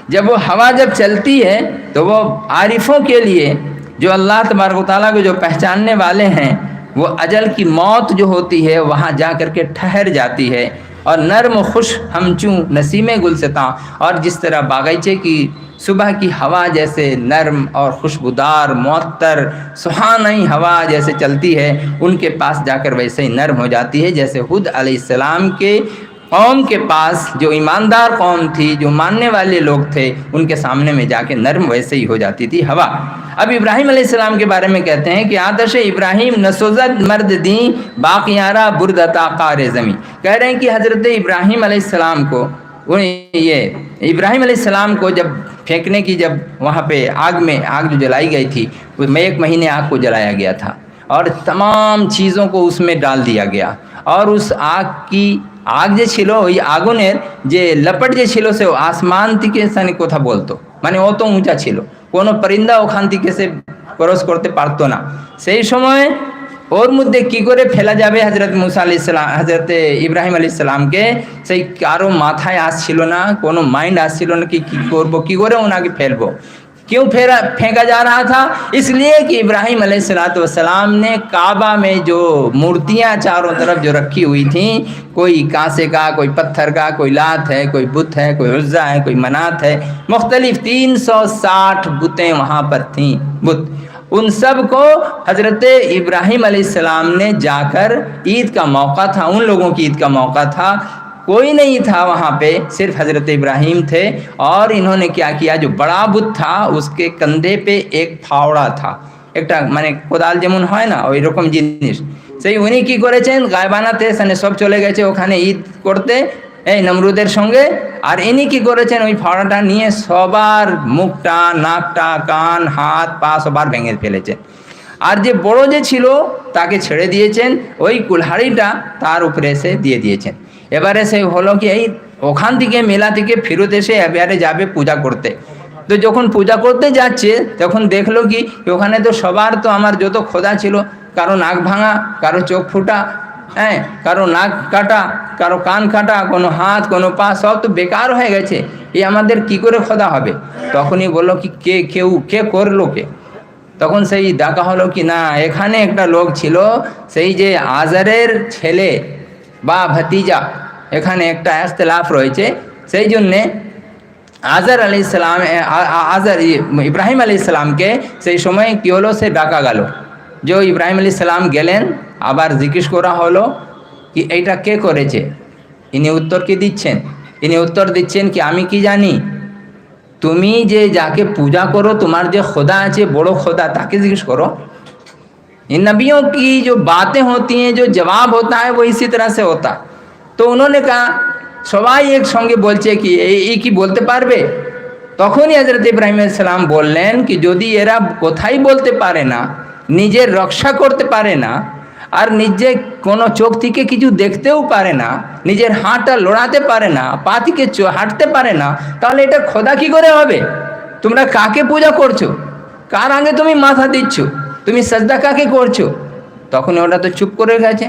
जब वो हवा जब चलती है तो वो आरिफों के लिए जो अल्लाह तबारक व तआला को जो पहचानने वाले हैं वो अजल की मौत जो होती है वहाँ जा कर के ठहर जाती है। और नर्म खुश हमचूं नसीम गुलसिता, और जिस तरह बागीचे की सुबह की हवा जैसे नरम और खुशबूदार मुअत्तर सुहानी हवा जैसे चलती है, उनके पास जाकर वैसे ही नरम हो जाती है जैसे हुद अलैहिस्सलाम के कौम के पास, जो ईमानदार कौम थी, जो मानने वाले लोग थे, उनके सामने में जाके नरम वैसे ही हो जाती थी हवा। अब इब्राहिम अलैहिस्सलाम के बारे में कहते हैं कि आदर्श इब्राहिम नसोजत मर्द दी बाकियारा बुरदता कार ज़मी। कह रहे हैं कि हज़रत इब्राहिम अलैहिस्सलाम को इब्राहिम अलैहिस्सलाम को जब फेंकने की, जब वहाँ पे आग जो जलाई गई थी, उसमें 1 महीने आग को जलाया गया था और तमाम चीज़ों को उसमें डाल दिया गया। और उस आग যে ছিল ওই আগুনের যে লপট যে ছিল সে আসমান থেকে সানি কথা বলতো, মানে অত উঁচা ছিল, কোনো পরিন্দা ওখান থেকে সে ক্রস করতে পারতো না। সেই সময় ওর মধ্যে কি করে ফেলা যাবে হযরত মুসা আলাইহিস সালাম, হযরত ইব্রাহিম আলাইহিস সালামকে সেই কারো মাথায় আসছিল না, কোনো মাইন্ড আসছিল না कि কি করব, কি করে ওনাকে ফেলবো। क्यों फेंका जा रहा था? इसलिए कि इब्राहिम अलैहिस्सलाम ने काबा में जो मूर्तियां चारों तरफ जो रखी हुई थी, कोई कांसे का, कोई पत्थर का, कोई लात है, कोई बुत है, कोई उज़्ज़ा है, कोई मनात है, मुख्तलिफ 360 बुतें वहाँ पर थीं बुत। उन सब को हज़रत इब्राहिम अलैहिस्सलाम ने जाकर, ईद का मौका था, उन लोगों की ईद का मौका था, कोई नहीं था वहाँ पे, सिर्फ हज़रत इब्राहिम थे। और इन्होंने क्या किया, जो बड़ा बुत था उसके कंधे पे एक फावड़ा था, एक माने कोदाल जेमन है ना ওই রকম জিনিস, সেই উনি কি করেছেন গায়বানাতে সানে সব চলে গেছে ওখানে ঈদ করতে এই নমরুদের সঙ্গে। আর ইনি কি করেছেন, ওই ফাওড়াটা নিয়ে সবার মুখটা, নাকটা, কান, হাত, পা সবার ভেঙে ফেলেছেন। আর যে বড় যে ছিল তাকে ছেড়ে দিয়েছেন, ওই কুলহাড়িটা তার উপরে এসে দিয়ে দিয়েছেন। এবারে সে হলো কি এই ওখান থেকে মেলা থেকে ফেরত এসে এবারে যাবে পূজা করতে। তো যখন পূজা করতে যাচ্ছে তখন দেখলো কি ওখানে তো সবার, তো আমার যত খোদা ছিল, কারো নাক ভাঙা, কারো চোখ ফুটা, হ্যাঁ, কারো নাক কাটা, কারো কান কাটা, কোনো হাত, কোনো পা, সব তো বেকার হয়ে গেছে, এই আমাদের কি করে খোদা হবে। তখনই বললো কি কে করলো কে। তখন সেই ডাকা হলো কি না, এখানে একটা লোক ছিল, সেই যে আজারের ছেলে বা ভাতিজা, এখানে একটা ইখতিলাফ রয়েছে, সেই জন্যে আজার আলাইহিস সালাম, ইব্রাহিম আলাইহিস সালামকে সেই সময় কি হলো, সে ডাকা গেল। যে ইব্রাহিম আলাইহিস সালাম গেলেন, আবার জিজ্ঞেস করা হলো কি এইটা কে করেছে। ইনি উত্তর কি দিচ্ছেন, ইনি উত্তর দিচ্ছেন কি আমি কি জানি, তুমি যে যাকে পূজা করো, তোমার যে খোদা আছে বড় খোদা, তাকে জিজ্ঞেস করো। इन नबियों की जो बातें होती हैं, जो जवाब होता है वो इसी तरह से होता। तो उन्होंने कहा সবাই একসঙ্গে বলছে কি এই কি বলতে পারবে। তখনই হযরত ইব্রাহিম আলাইহিস সালাম বললেন কি যদি এরা কথাই বলতে পারে না, নিজের রক্ষা করতে পারে না, আর নিজে কোনো চোখ থেকে কিছু দেখতেও পারে না, নিজের হাতটা লড়াতে পারে না, পা থেকে হাঁটতে পারে না, তাহলে এটা খোদা কি করে হবে। তোমরা কাকে পূজা করছো, কার আগে তুমি মাথা দিচ্ছ, তুমি সাজদা কাকে করছো। তখন ওটা তো চুপ করে গেছে।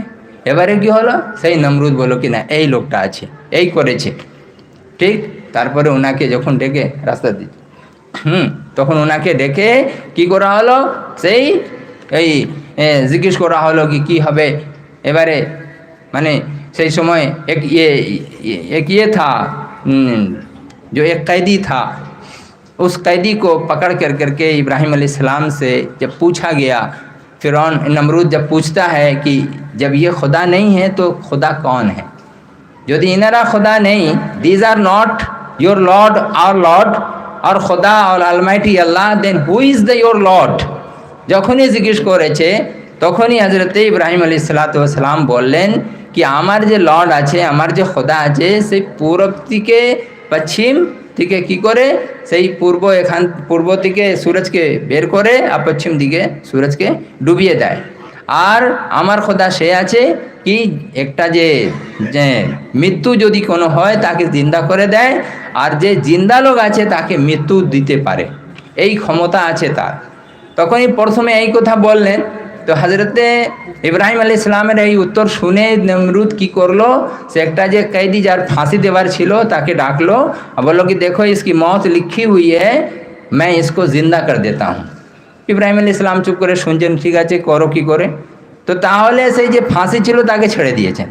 এবারে কি হলো, সেই নমরুদ বলল কি না এই লোকটা আছে, এই করেছে, ঠিক। তারপরে ওনাকে যখন ডেকে রাস্তা দিচ্ছে, তখন ওনাকে ডেকে কি করা হলো, সেই এই জিজ্ঞেস করা হলো কি হবে। এবারে মানে সেই সময় एक ये था जो एक कैदी था, उस कैदी को पकड़ करके इब्राहिम अलैहिस्सलाम से जब पूछा गया, फिरौन नमरूद जब पूछता है कि जब ये खुदा नहीं है तो खुदा कौन है। यदि इनारा खुदा नहीं, these are not your lord our lord, और खुदा और almighty Allah, then who is the your lord. যখনই জিজ্ঞেস করেছে তখনই হযরত ইব্রাহিম আলাইহিস সালাম বললেন কি আমার যে লর্ড আছে, আমার যে খোদা আছে, সেই পূর্ব থেকে পশ্চিম থেকে কি করে, সেই পূর্ব থেকে সূরজকে বের করে আর পশ্চিম দিকে সূরজকে ডুবিয়ে দেয়। আর আমার খোদা সে আছে কি একটা যে মৃত্যু যদি কোনো হয় তাকে জিন্দা করে দেয়, আর যে জিন্দা লোক আছে তাকে মৃত্যু দিতে পারে, এই ক্ষমতা আছে তার। তখনই প্রথমে এই কথা বললেন। তো হযরতে ইব্রাহিম আলাইহিস সালামের এই উত্তর শুনে নমরুদ কি করলো, সে একটা যে कैदी যার ফাঁসি দেওয়ার ছিল তাকে ডাকলো আর বললো कि देखो इसकी मौत लिखी हुई है, मैं इसको जिंदा कर देता हूँ। ইব্রাহিম আলাইহিস সালাম চুপ করে শুনছেন, ঠিক আছে করো কি করে। তো তাহলে সেই যে ফাঁসি ছিল তাকে ছেড়ে দিয়েছেন,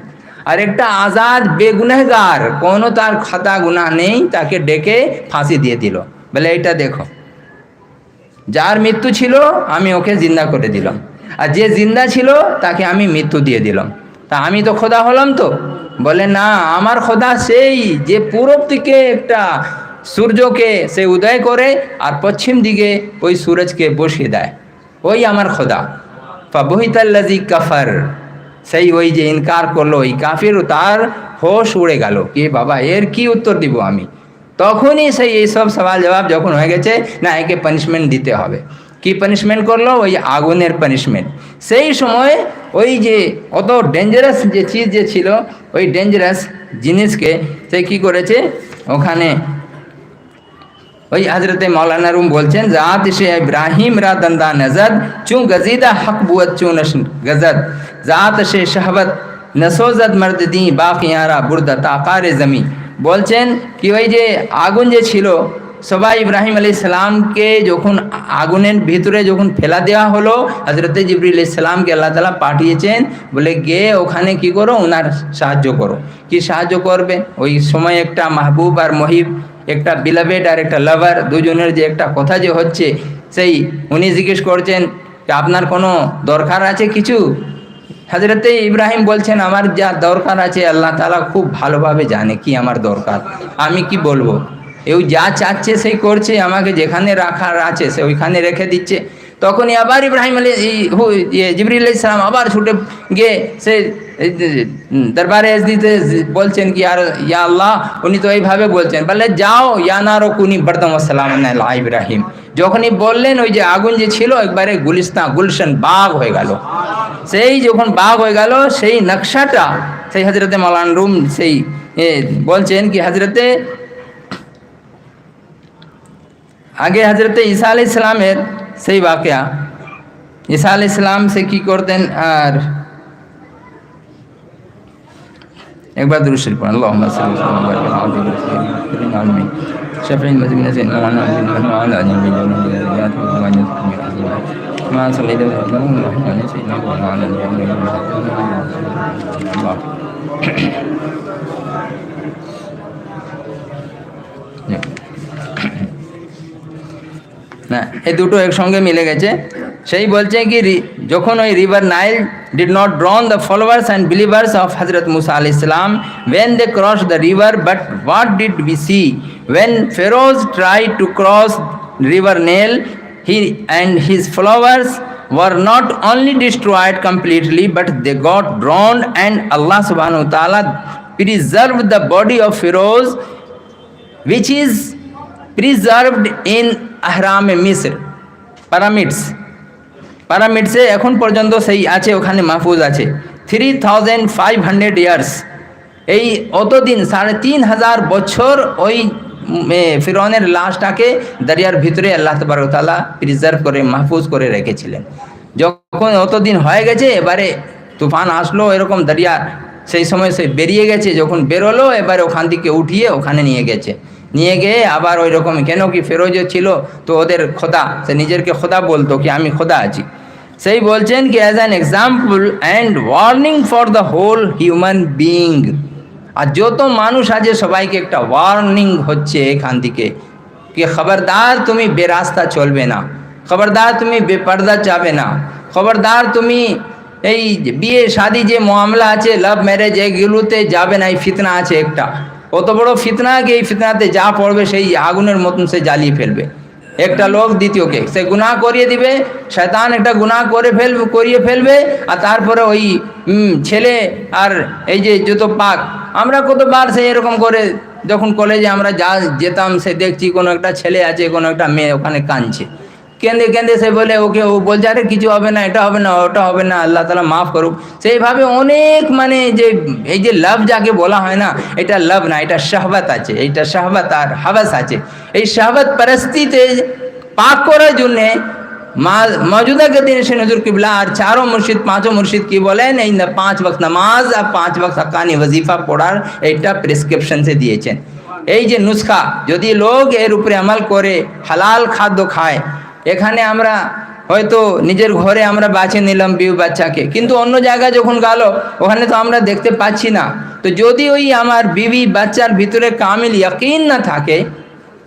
আর একটা আজাদ বেগুনেহগার, কোনো তার খাতা গুনাহ নেই, তাকে ডেকে ফাঁসি দিয়ে দিল। বলে এইটা দেখো, যার মৃত্যু ছিল আমি ওকে জিন্দা করে দিলাম, আর যে জিন্দা ছিল তাকে আমি মৃত্যু দিয়ে দিলাম, তা আমি তো খোদা হলাম তো। বলে না, আমার খোদা সেই যে পূরব দিকে একটা সূর্যকে সে উদয় করে আর পশ্চিম দিকে ওই সূরজকে বসিয়ে দেয়, ওই আমার খোদা। ফাবহিতাল্লাযী কাফার, সেই ওই যে ইনকার করলো ওই কাফির, তার হোশ উড়ে গেল, কি বাবা এর কি উত্তর দিব আমি। তখনই সেই এইসব সওয়াল জবাব যখন হয়ে গেছে, না একে পানিশমেন্ট দিতে হবে। কি পানিশমেন্ট করলো? ওই আগুনের পানিশমেন্ট। সেই সময় ওই যে অত ডেঞ্জারাস যে চিজ যে ছিল, ওই ডেঞ্জারাস জিনিসকে সে কি করেছে, ওখানে ওই হজরতে মৌলানা রুম বলছেন, জাত সে ইব্রাহিম রা দন্দা নজদ চুঁ গজিদা হক বুয়ত চুঁ নশন গজদ, জাত সে শাহবত নসোজত মর্দ দি বাকিয়ারা বুর্দা তাকারে জমি। বলছেন কি ওই যে আগুন যে ছিল, সবাই ইব্রাহিম আলাইহিস সালামকে যখন আগুনের ভিতরে যখন ফেলা দেওয়া হলো, হজরতে জিবরিল আলাইহিস সালামকে আল্লাহ তাআলা পাঠিয়েছেন, বলে গিয়ে ওখানে কি করো, ওনার সাহায্য করো। কি সাহায্য করবে? ওই সময় একটা মাহবুব আর মহিব, একটা বিলাভেড আর একটা লাভার, দুজনের যে একটা কথা যে হচ্ছে, সেই উনি জিজ্ঞেস করছেন যে আপনার কোনো দরকার আছে কিছু? হজরতে ইব্রাহিম বলছেন, আমার যা দরকার আছে আল্লাহ তাআলা খুব ভালোভাবে জানে কি আমার দরকার, আমি কি বলবো। এও যা চাচ্ছে সেই করছে, আমাকে যেখানে রাখার আছে সে ওইখানে রেখে দিচ্ছে। তখনই আবার ইব্রাহিম জিবরিল আলাইহিস সালাম আবার ছুটে গিয়ে সে দরবারে দিতে বলছেন কি আর ইয়া আল্লাহ, উনি তো এইভাবে বলছেন, বলে যাও ইয়া নারো কুনি বরদম সালাম আলা ইব্রাহিম। যখনই বললেন, ওই যে আগুন যে ছিল একবারে গুলশন বাগ হয়ে গেল। সেই যখন বাগ হয়ে গেল, সেই নকশাটা সেই হজরতে মৌলানা রুম সেই বলছেন কি হজরতে আগে হজরতে ঈসা আলাইহিস সালামের সেই বাকিয়া, ঈসা আলাইহিস সালাম সে কি করতেন, আর একবার দুরূদ শরীফ পড়ুন, আল্লাহুম্মা সাল্লি আলা মুহাম্মাদ ওয়া আলা আলিহি শাফিঈল মুজলিমিন সাইয়্যিদিনা মুহাম্মাদিন ওয়া আলা আলিহি ওয়া সাহবিহি মা সাল্লাল্লাহু আলাইহি ওয়া সাল্লাম ওয়া আলা আলিহি না, এই দুটো একসঙ্গে মিলে গেছে। সেই বলছে কি যখন ওই river Nile did not drown the followers and believers of Hazrat Musa alayhi salam when they crossed the river, but what did we see when Pharaoh tried to cross river Nile? He and his followers were not only destroyed completely, but they got drowned, and Allah subhanahu wa ta'ala preserved the body of Pharaoh, which is preserved in ahram Misr পিরামিডসে এখন পর্যন্ত সেই আছে, ওখানে মাহফুজ আছে 3500 years. এই অতদিন 3500 বছর ওই ফিরআউনের লাশটাকে দরিয়ার ভিতরে আল্লাহ তাবারক ওয়া তাআলা প্রিজার্ভ করে মাহফুজ করে রেখেছিলেন। যখন অতদিন হয়ে গেছে, এবারে তুফান আসলো এরকম দরিয়া, সেই সময় সে বেরিয়ে গেছে, যখন বেরোলো এবারে ওখান থেকে উঠিয়ে ওখানে নিয়ে গেছে, নিয়ে গিয়ে আবার ওই রকম, কেন কি ফেরোজ ছিল তো ওদের খোদা, সে নিজেরকে খোদা বলতো কি আমি খোদা আছি। সেই বলছেন কি as an example and warning for the whole human being, আর যত মানুষ আছে সবাইকে একটা ওয়ার্নিং হচ্ছে এখান থেকে কি খবরদার তুমি বেরাস্তা চলবে না, খবরদার তুমি বেপর্দা যাবে না, খবরদার তুমি এই বিয়ে শাদি যে মামলা আছে, লাভ ম্যারেজ, এগুলোতে যাবে না। এই ফিতনা আছে একটা, অত বড় ফিতনা কি এই ফিতনাতে যা পড়বে সেই আগুনের মতন সে জ্বালিয়ে ফেলবে। একটা লোক দ্বিতীয়কে সে গুনাহ করিয়ে দিবে, শয়তান একটা গুনাহ করিয়ে ফেলবে, আর তারপরে ওই ছেলে আর এই যে যত পাক, আমরা কতবার সে এরকম করে, যখন কলেজে আমরা যেতাম সে দেখছি কোনো একটা ছেলে আছে, কোনো একটা মেয়ে ওখানে কাঁদছে, কেঁদে কেঁদে সে বলে ওকে, ও বলছে আরে কিছু হবে না, এটা হবে না, ওটা হবে না, আল্লাহ তাআলা মাফ করুক। সেইভাবে অনেক মানে যে এই যে লাভ যাকে বলা হয় না, এটা লাভ না, এটা শাহওয়াত আছে, এইটা শাহওয়াত আর হাওয়াস আছে। এই শাহওয়াত পরস্তিতে পাক করার জন্যে মৌজুদা के दिन से नजर किबला আর চারো মুর্শিদ পাঁচো মুর্শিদ কি বলেন, এই 5 ওয়াক্ত নামাজ আর 5 ওয়াক্ত হাক্কানি ওয়াজিফা পড়ার এইটা প্রেসক্রিপশন সে দিয়েছেন। এই যে নুসখা যদি লোক এর উপরে আমল করে, হালাল খাদ্য খায়, এখানে আমরা হয়তো নিজের ঘরে আমরা বাঁচিয়ে নিলাম বিউ বাচ্চাকে, কিন্তু অন্য জায়গায় যখন গেল ওখানে তো আমরা দেখতে পাচ্ছি না। তো যদি ওই আমার বিবি বাচ্চার ভিতরে কামিল ইয়াকিন না থাকে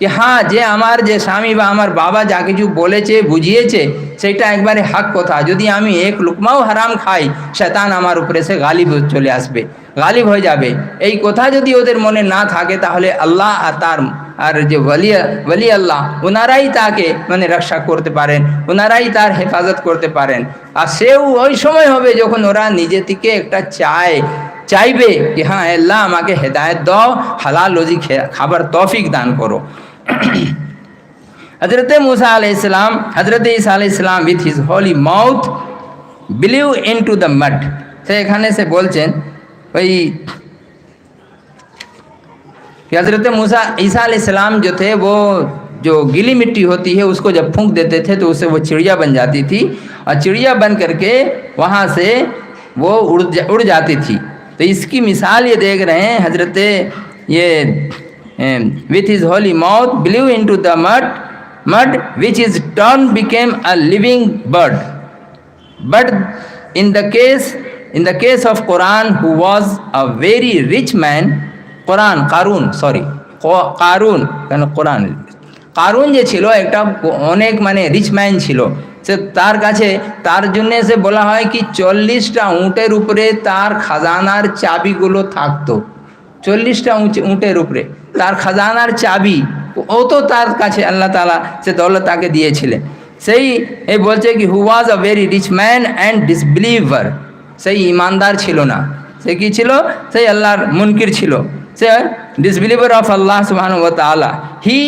कि हाँ जे আমার যে স্বামী বা আমার বাবা যা কিছু বলেছে বুঝিয়েছে সেটা একবারে হক কথা, যদি আমি এক লুকমাও হারাম খাই শয়তান আমার উপরে সে গালিব চলে আসবে, গালিব হয়ে যাবে, এই কথা যদি ওদের মনে না থাকে তাহলে আল্লাহ আর যে ওলি আল্লাহ ওনারাই তাকে মানে রক্ষা করতে পারেন, ওনারাই তার হেফাজত করতে পারেন। আর সেও ওই সময় হবে যখন ওরা নিজে থেকে একটা চাইবে कि हाँ আল্লাহ আমাকে হেদায়েত দাও, হালাল রুজি খাবার তৌফিক দান করো। हज़रत मूसा अलैहिस्सलाम, हज़रत ईसा अलैहिस्सलाम with his holy mouth blew into the mud। से এখানে से বলছেন ওই हज़रत मूसा ईसा अलैहिस्सलाम जो थे वो जो गीली मिट्टी होती है उसको जब फूंक देते थे तो उससे वो चिड़िया बन जाती थी, और चिड़िया बन करके वहाँ से वो उड़ जाती थी। तो इसकी मिसाल ये देख रहे हैं, हज़रत ये with his holy mouth blew into the mud which is turned became a living bird। But in the case of Quran, who was a very rich man, কারুন যে ছিল একটা অনেক মানে রিচ ম্যান ছিল, সে তার কাছে তার জন্য সে বলা হয় কি 40টা উটের উপরে তার খাজানার চাবিগুলো থাকতো, 40টা উটের উপরে তার খাজানার চাবি, ও তো তার কাছে আল্লাহ তাআলা সে দৌলত তাকে দিয়েছিলেন। সেই এই বলছে কি who was a very rich man and disbeliever, সেই ইমানদার ছিল না, সে কি ছিল, সেই আল্লাহর মুনকির ছিল, সে disbeliever of Allah subhanahu wa ta'ala. He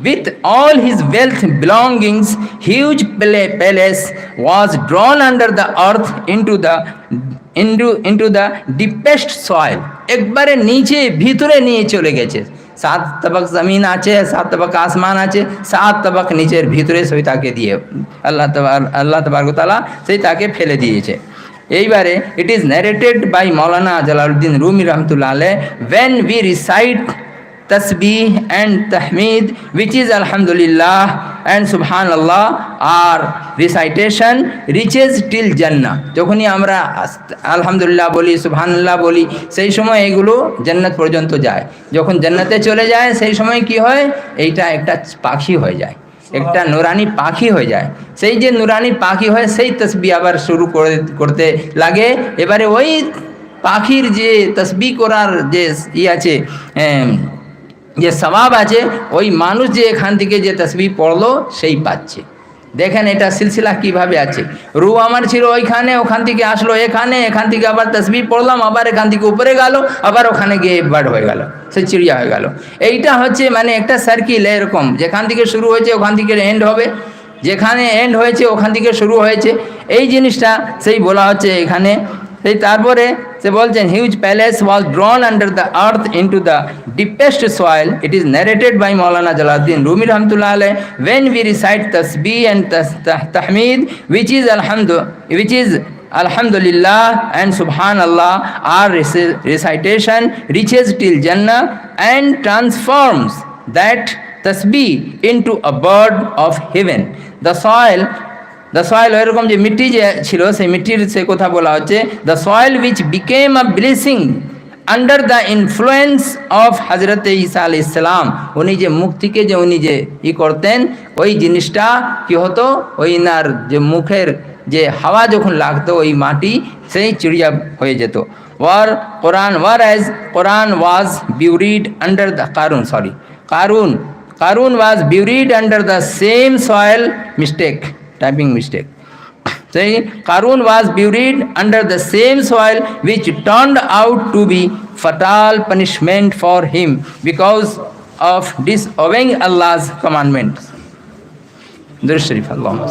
with all his wealth belongings, huge palace was drawn under the earth into the deepest soil। একবারে নিচে ভিতরে নিয়ে চলে গেছে, 7 তবক জমিন আছে, 7 তবক আসমান আছে, 7 তবক নিচের ভিতরে সেই তাকে দিয়ে আল্লাহ তাবারক ওয়া তাআলা সেই তাকে ফেলে দিয়েছে। এইবারে it is narrated by Maulana Jalaluddin Rumi রহমতুল্লাহ আলাইহ, when we recite tasbih and tahmid which is alhamdulillah and subhanallah, our recitation reaches till jannah। যখনই আমরা আলহামদুলিল্লাহ বলি, সুবহানাল্লাহ বলি, সেই সময় এগুলো জান্নাত পর্যন্ত যায়। যখন জান্নাতে চলে যায় সেই সময় কি হয়, এইটা একটা পাখি হয়ে যায়, একটা নুরানি পাখি হয়ে যায়। সেই যে নুরানি পাখি হয় সেই তসবিহ আবার শুরু করতে লাগে। এবারে ওই পাখির যে তসবিহ করার যে আছে যে সওয়াব আছে, ওই মানুষ যে এখান থেকে যে তসবিহ পড়লো সেই পাচ্ছে। দেখেন এটা সিলসিলা কিভাবে আছে, রূহ আমার ছিল ওইখানে, ওখান থেকে আসলো এখানে, এখান থেকে আবার তসবিহ পড়লাম, আবার এখান থেকে উপরে গেল, আবার ওখানে গিয়ে বার্ড হয়ে গেল, সে চিড়িয়া হয়ে গেল। এইটা হচ্ছে মানে একটা সার্কিল, এরকম যেখান থেকে শুরু হয়েছে ওখান থেকে এন্ড হবে, যেখানে এন্ড হয়েছে ওখান থেকে শুরু হয়েছে, এই জিনিসটা সেই বলা হচ্ছে এখানে। সেই তারপরে সে বলছেন huge palace was drawn under the earth into the deepest soil. It is narrated by Maulana Jalaluddin Rumi রহমতুল্লাহ আলাইহ, when we recite tasbih and tahmid which is alhamdulillah and subhanallah, our recitation reaches till jannah and transforms that tasbih into a bird of heaven। the soil এরকম যে মিট্টি যে ছিল সেই মিট্টির সে কথা বলা হচ্ছে, the soil which became a blessing under the influence of হযরত ঈসা আলাইহিস সালাম। উনি যে মুখ থেকে যে উনি যে করতেন ওই জিনিসটা কি হতো, ওই নার যে মুখের যে হাওয়া যখন লাগতো ওই মাটি সেই চিড়িয়া হয়ে যেত। Quran was buried under the Qarun was buried under the same soil, typing mistake. Say Qarun was buried under the same soil which turned out to be fatal punishment for him because of disobeying Allah's commandments। Durud Sharif Allahumma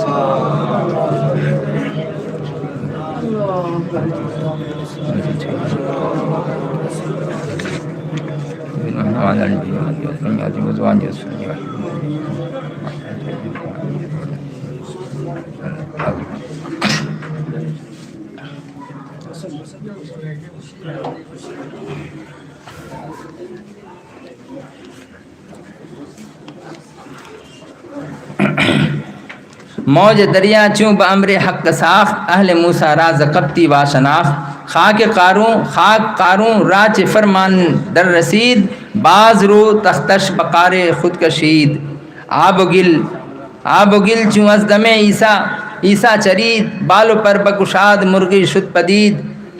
मौज दरिया चूँ बम्र हक साख अहल मूसा राज कप्ती व शनाख खाक कारूं राच फरमान दर रसीद बाज रो तख्तश बकार खुद कशीद आबगिल चूँ अजदमे ईसा चरीद बालो पर बकुशाद मुर्गी शुद पदीद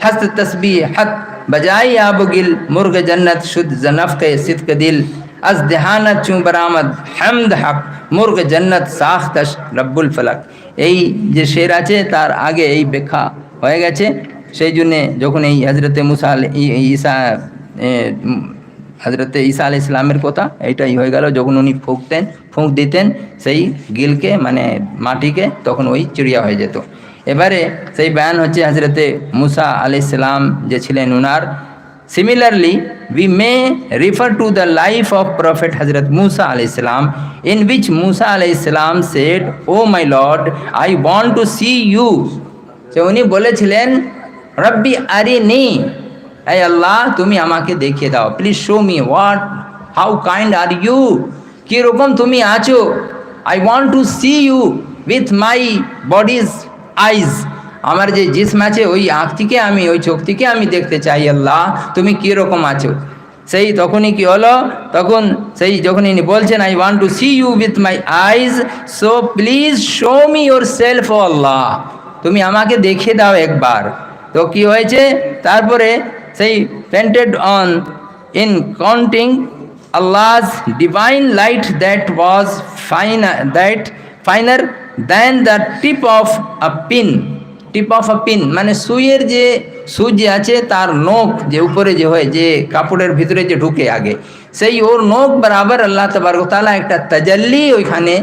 हस्त तस्बीह हत बजाई आबगिल मुर्ग जन्नत शुद जनफ़ सिद्क दिल अज देहानत चूँ बरामद हमद हक मुर्ग जन्नत साख्तश रब्बुल फलक। এই যে শের আছে তার আগে এই ব্যাখ্যা হয়ে গেছে। সেই জন্যে যখন এই হজরতে মুসা হজরতে ঈসা আলাইহিস সালামের কথা এইটাই হয়ে গেল, যখন উনি ফুঁক দিতেন সেই গিলকে মানে মাটিকে, তখন ওই চিড়িয়া হয়ে যেত। এবারে সেই বয়ান হচ্ছে হজরতে মুসা আলাইহিস সালাম যে ছিলেন উনার। Similarly, we may refer to the life of Prophet Hazrat Musa alayhi salam, in which Musa alayhi salam said, "Oh my Lord, I want to see you." So উনি বলেছিলেন, "Rabbi arini," ay Allah তুমি আমাকে দেখিয়ে দাও, please show me how kind are you, কি রকম তুমি আছো, I want to see you with my body's eyes, আমার যে জিসম আছে ওই আঁখ থেকে আমি ওই চোখ থেকে আমি দেখতে চাই আল্লাহ তুমি কীরকম আছো। সেই তখনই কি হলো, তখন সেই যখন ইনি বলছেন I want to see you with my eyes, so please show me yourself O Allah, তুমি আমাকে দেখিয়ে দাও একবার। তো কি হয়েছে তারপরে সেই পেন্টেড অন ইন কাউন্টিং আল্লাহ's divine light that was finer than the tip of a pin মানে সুইয়ের যে সুই যে আছে তার নখ যে উপরে যে হয় যে কাপড়ের ভিতরে যে ঢুকে আগে, সেই ওর নখ বরাবর আল্লাহ তাবারক ওয়া তাআলা একটা তাজাল্লি ওইখানে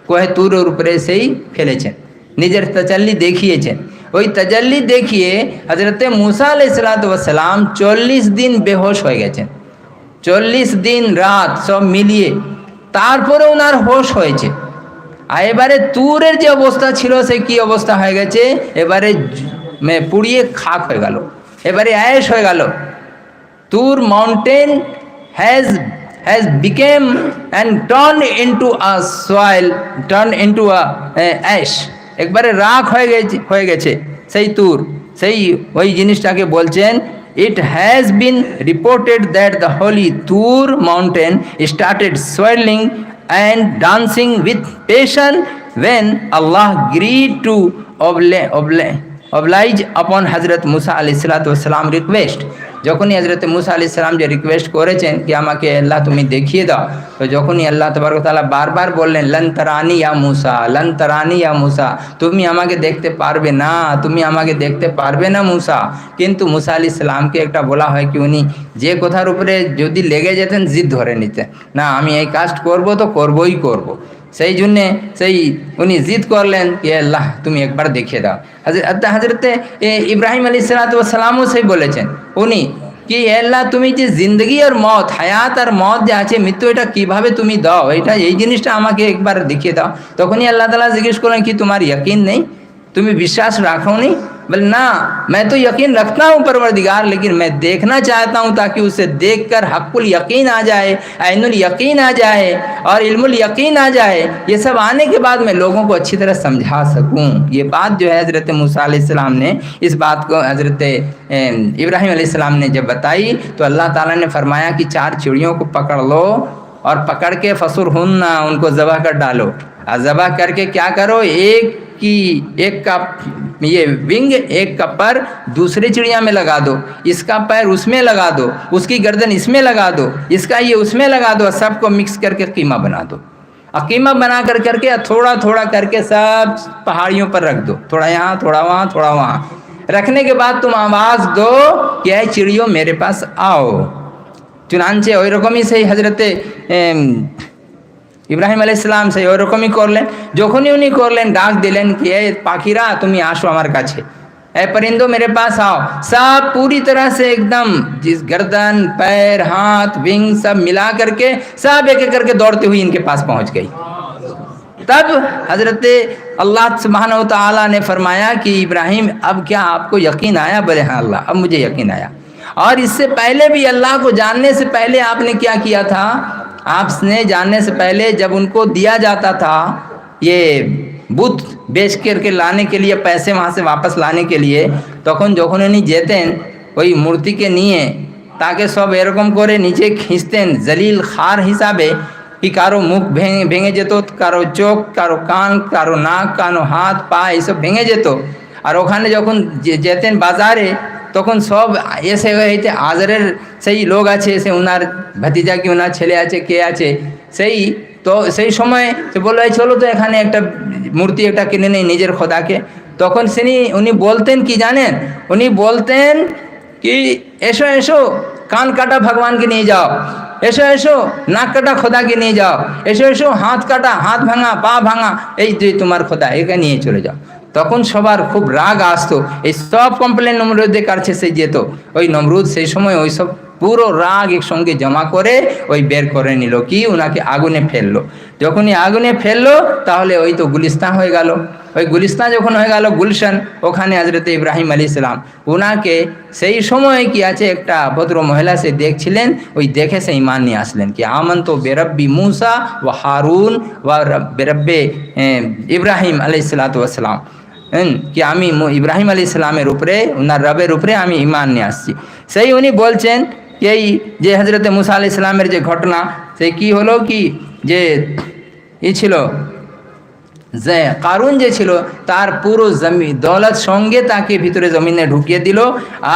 কোহে তুরের উপরে সেই ফেলেছেন, নিজের তাজাল্লি দেখিয়েছেন। ওই তাজাল্লি দেখিয়ে হযরতে মুসা আলাইহিসসালাতু ওয়াস সালাম 40 দিন বেহোশ হয়ে গেছেন, 40 দিন রাত সব মিলিয়ে, তারপরে ওনার হোশ হয়েছে। আর এবারে তুরের যে অবস্থা ছিল সে কি অবস্থা হয়ে গেছে, এবারে পুড়িয়ে খাক হয়ে গেল, এবারে অ্যাশ হয়ে গেল। তুর mountain has became and turn into a soil, turn into a ash, একবারে রাখ হয়ে গেছে সেই তুর। সেই ওই জিনিসটাকে বলছেন, it has been reported that the holy Tur mountain started swirling and dancing with passion when Allah agreed to oblige upon Hazrat Musa alayhi salatu wassalam request. যখনই হযরত মুসা আলাইহিস সালাম যে রিকোয়েস্ট করেছেন কি আমাকে আল্লাহ তুমি দেখিয়ে দাও, তো যখনই আল্লাহ তাবারক ওয়া তাআলা বারবার বললেন লন তারানি ইয়া মুসা, লন তারানি ইয়া মুসা, তুমি আমাকে দেখতে পারবে না, তুমি আমাকে দেখতে পারবে না মুসা। কিন্তু মুসা আলাইহিস সালামকে একটা বলা হয় কি উনি যে কথার উপরে যদি লেগে যেতেন জিদ ধরে নিতেন, না আমি এই কাজ করব তো করবই করব। সেই জন্যে সেই উনি জিদ করলেন কি আল্লাহ তুমি একবার দেখিয়ে দাও। হজরতে ইব্রাহিম আলাইহিসসালামও সেই বলেছেন উনি কি আল্লাহ তুমি যে জিন্দগি আর মত, হায়াত আর মত যে আছে মৃত্যু, এটা কিভাবে তুমি দাও, এটা এই জিনিসটা আমাকে একবার দেখিয়ে দাও। তখনই আল্লাহ তাআলা জিজ্ঞেস করলেন কি তোমার यकीन नहीं, তুমি বিশ্বাস রাখো নি? বলে না मैं तो यकीन रखता हूँ परवरदिगार, लेकिन मैं देखना चाहता हूँ ताकि उसे देखकर हक़्क़ुल यकीन आ जाए, ऐनुल यकीन आ जाए और इल्मुल यकीन आ जाए। ये सब आने के बाद मैं लोगों को अच्छी तरह समझा सकूँ। ये बात जो है हज़रत मूसा अलैहिस्सलाम ने, इस बात को हज़रत इब्राहीम अलैहिस्सलाम ने जब बताई तो अल्लाह ताला ने फरमाया कि 4 चिड़ियों को पकड़ लो और पकड़ के फसुरहुन्ना, उनको ज़बह कर डालो। और ज़बह करके क्या करो, एक का ये विंग एक का पर दूसरे चिड़िया में लगा दो, इसका पैर उसमें लगा दो, उसकी गर्दन इसमें लगा दो, इसका ये उसमें लगा दो, सबको मिक्स करके कीमा बना दो। और कीमा बना करके थोड़ा थोड़ा करके सब पहाड़ियों पर रख दो, थोड़ा यहाँ थोड़ा वहाँ थोड़ा वहाँ। रखने के बाद तुम आवाज़ दो कि ऐ चिड़ियों मेरे पास आओ। चुनांचे ওই রকমই সেই হযরতে ইব্রাহিম আলাইহিস সালাম সেই ওরকমই করলেন। যখনই উনি করলেন ডাক দিলেন कि ए पाखिरा তুমি আসো আমার কাছে, ए परिंदो मेरे पास आओ। सब पूरी तरह से एकदम जिस गर्दन पैर हाथ विंग सब मिला करके सब एक एक करके दौड़ते हुए इनके पास पहुंच गई। तब हज़रत अल्लाह सुब्हानहू व तआला ने फरमाया कि इब्राहिम अब क्या आपको यकीन आया? बोले हाँ अल्लाह अब मुझे यकीन आया। और इससे पहले भी अल्लाह को जानने से पहले आपने क्या किया था, आपने जानने से पहले जब उनको दिया जाता था ये বুথ বেচ करके लाने के लिए पैसे वहाँ से वापस लाने के लिए তখন যখন উনি যেতেন ওই মূর্তিকে নিয়ে তাকে সব এরকম করে নিচে খিঁচতেন জলিল খার হিসাবে कि कारो मुख ভেঙে যেত, কারো চোখ, কারো কান, কারো নাক, কারো হাত পা এইসব ভেঙে যেত। আর ওখানে যখন যেতেন বাজারে তখন সব এসে হইতে আজরের সেই লোক আছে, সে ওনার ভাতিজা কি ওনার ছেলে আছে কে আছে সেই, তো সেই সময় সে বললো এই চলো তো এখানে একটা মূর্তি একটা কিনে নেই নিজের খোদাকে। তখন উনি বলতেন কি জানেন, উনি বলতেন कि এসো এসো কান কাটা ভগবানকে নিয়ে যাও, এসো এসো নাক কাটা খোদাকে নিয়ে যাও, এসো এসো হাত কাটা, হাত ভাঙা, পা ভাঙা, এই যে তোমার খোদা, একে নিয়ে চলে যাও। তখন সবার খুব রাগ আসতো, এই সব কমপ্লেন নমরুদের কাছে সে যেত। ওই নমরুদ সেই সময় ওই সব পুরো রাগ একসঙ্গে জমা করে ওই বের করে নিল, কি ওনাকে আগুনে ফেললো। যখনই আগুনে ফেললো তাহলে ওই তো গুলিস্তান হয়ে গেল। ওই গুলিস্তান যখন হয়ে গেল গুলশান, ওখানে হজরত ইব্রাহিম আলাইহিস সালাম ওনাকে সেই সময় কি আছে একটা ভদ্র মহিলা সে দেখছিলেন, ওই দেখে সে ঈমান নিয়ে আসলেন কি আমন তো বেরব্বি মুসা ও হারুন ও বেরব্বে ইব্রাহিম আলাইহিস সালাম, কি আমি ইব্রাহিম আলাইহিস সালামের উপরে ওনার রবের উপরে আমি ঈমান নিয়ে আসছি। সেই উনি বলছেন এই যে হজরত মুসা আলাইহিস সালামের যে ঘটনা, সে কি হলো কি যে ই ছিল যে কারুন যে ছিল তার পুরো জমি দৌলত সঙ্গে তাকে ভিতরে জমিনে ঢুকিয়ে দিল,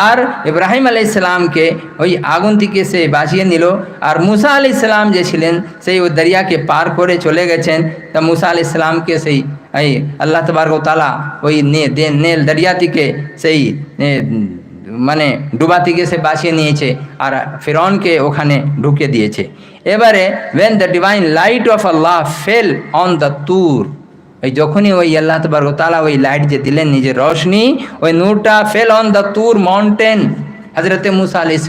আর ইব্রাহিম আলাইহিস সালামকে ওই আগুন থেকে সে বাঁচিয়ে নিল। আর মুসা আলাইহিস সালাম যে ছিলেন সেই ওই দরিয়াকে পার করে চলে গেছেন। তা মুসা আলাইহিস সালামকে সেই এই আল্লাহ তাবারক ওয়া তাআলা ওই নীল দরিয়া থেকে সেই মানে ডুবা থেকে সে বাঁচিয়ে নিয়েছে আর ফিরআউনকে ওখানে ঢুকে দিয়েছে। এবারে when the divine light of Allah fell on the tur, ওই যখনই ওই আল্লাহ তাবারক ওয়া তাআলা ওই লাইট যে দিলেন নিজের রোশনি, ওই নূরটা ফেল অন দ্য তুর মাউন্টেন, হযরত মুসা আলাইহিস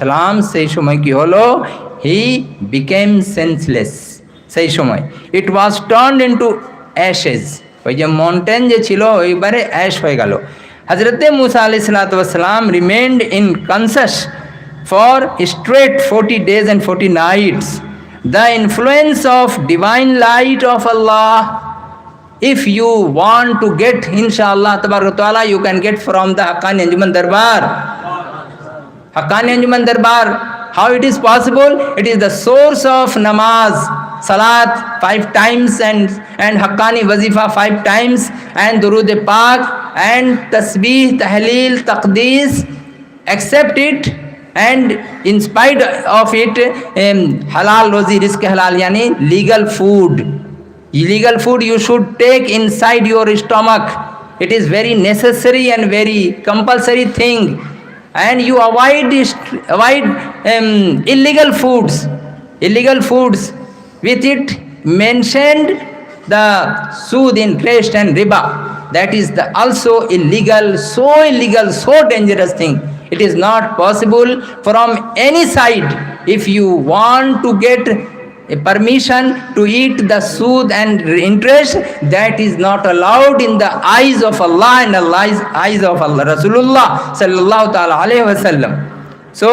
সালাম সেই সময় কি হলো, হি বিকেম সেন্সলেস। সেই সময় ইট ওয়াজ টার্নড ইনটু অ্যাশেজ, ওই যে মাউন্টেন যে ছিল ওইবারে অ্যাশ হয়ে গেল। হযরত মুসা আলাইহিস সালাম remained in conscious for straight 40 days and 40 nights. The influence of divine light of Allah, if you want to get inshallah tabarak taala, you can get from the Haqqani Anjuman Darbar. Haqqani Anjuman Darbar, how it is possible? It is the source of namaz, salat 5 times and Haqqani wazifa 5 times and durud pak and tasbih, tahleel, taqdees. Accept it, and in spite of it halal rozi, rizq halal, yani legal food. Illegal food you should take inside your stomach. It is very necessary and very compulsory thing. And you avoid illegal foods. Illegal foods, with it mentioned the sood, interest and riba. That is the also illegal, so dangerous thing. It is not possible from any side. If you want to get a permission to eat the sood and interest, that is not allowed in the eyes of Allah and the eyes of Allah Rasulullah sallallahu ta'ala alayhi wa sallam. So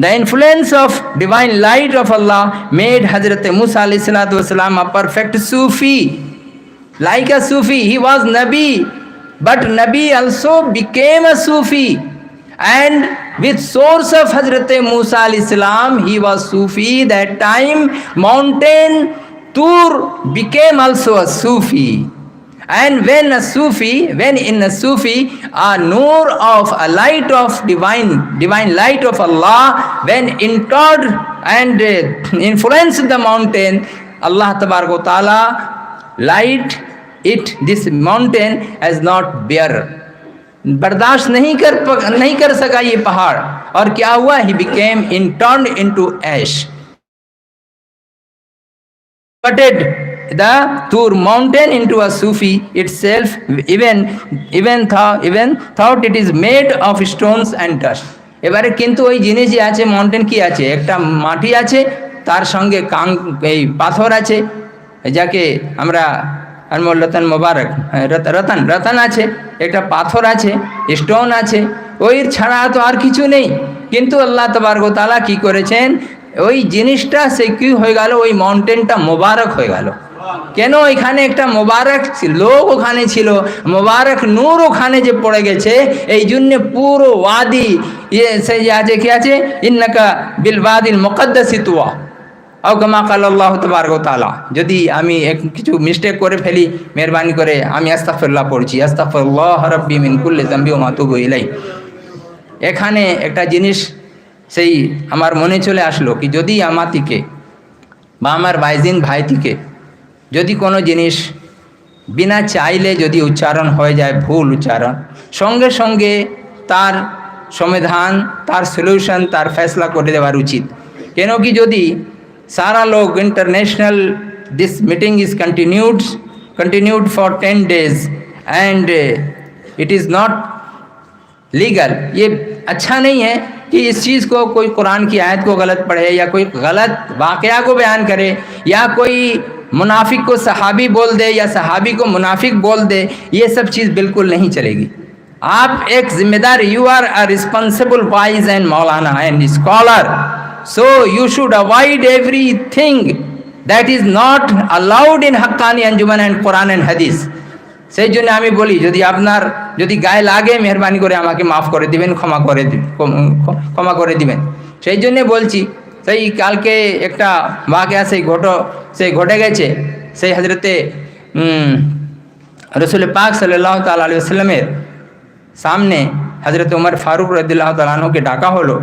the influence of divine light of Allah made Hazrat Musa alayhi salatu wasalam a perfect Sufi. Like a Sufi, he was Nabi, but Nabi also became a Sufi. And with source of Hazrat Musa alayhi salam, he was Sufi. That time mountain Tur became also a Sufi. And when in a Sufi, a nur of a light of divine light of Allah, when entered and influenced the mountain, Allah tabarak wa ta'ala light it, this mountain as not bear, बर्दाश्त नहीं कर सका ये पहाड़, और क्या हुआ, he became turned into ash. Converted the Tur mountain into a Sufi itself, even thought it is made of stones and dust. এবারে কিন্তু ওই জিনিস যে আছে মাউন্টেন কি আছে, একটা মাটি আছে, তার সঙ্গে এই পাথর আছে, যাকে আমরা আনমোল রতন মোবারক রতন আছে, একটা পাথর আছে, স্টোন আছে, ওই ছাড়া তো আর কিছু নেই। কিন্তু আল্লাহ তাবারক ওয়া তাআলা কি করেছেন, ওই জিনিসটা সে কি হয়ে গেল, ওই মাউন্টেনটা মোবারক হয়ে গেল। কেন এখানে একটা মোবারক লোক ওখানে ছিল, মোবারক নূর ওখানে যে পড়ে গেছে, এই জন্য পুরো ওয়াদি সে আছে কি আছে, ইন্নাকা বিল ওয়াদিল মুকদ্দাসি তুয়া আও কামা ক্বালা আল্লাহু তাবারাক ওয়া তাআলা। যদি আমি কিছু মিস্টেক করে ফেলি, মেহরবানি করে আমি আস্তাগফিরুল্লাহ পড়ছি, আস্তাগফিরুল্লাহ রাব্বি মিন কুল্লি যামবি ওয়া আতুবু ইলাইহি। এখানে একটা জিনিস সেই আমার মনে চলে আসলো কি যদি আমাতিকে বা আমার ভাইজিন ভাইটিকে যদি কোনো জিনিস বিনা চাইলে যদি উচ্চারণ হয়ে যায়, ভুল উচ্চারণ, সঙ্গে সঙ্গে তার সমাধান, তার সলিউশন, তার ফেসলা করে দেওয়ার উচিত। কেন কি যদি সারা লোক international this meeting is continued for 10 days and it is not legal, ये अच्छा नहीं है कि इस चीज़ को कोई कुरान की आयत को गलत पढ़े या कोई गलत वाक़या को बयान करे या कोई मुनाफिक को सहाबी बोल दे या सहाबी को मुनाफिक बोल दे, ये सब चीज़ बिल्कुल नहीं चलेगी। आप एक जिम्मेदार, you are a responsible wise and maulana and scholar, so you should avoid everything that is not allowed in Haqqani Anjuman and Quran and Hadith। সেই জন্য আমি বলি যদি আপনার যদি গায়ে লাগে মেহরবানি করে আমাকে মাফ করে দিবেন, ক্ষমা করে দিবেন। সেই জন্যে বলছি, সেই কালকে একটা বাকিয়া সেই ঘটে গেছে, সেই হজরতে রসুল পাক সাল্লাল্লাহু তাআলা আলাইহি ওয়াসাল্লামের সামনে হজরত উমর ফারুক রাদিয়াল্লাহু তাআলা আনহুকে ডাকা হলো।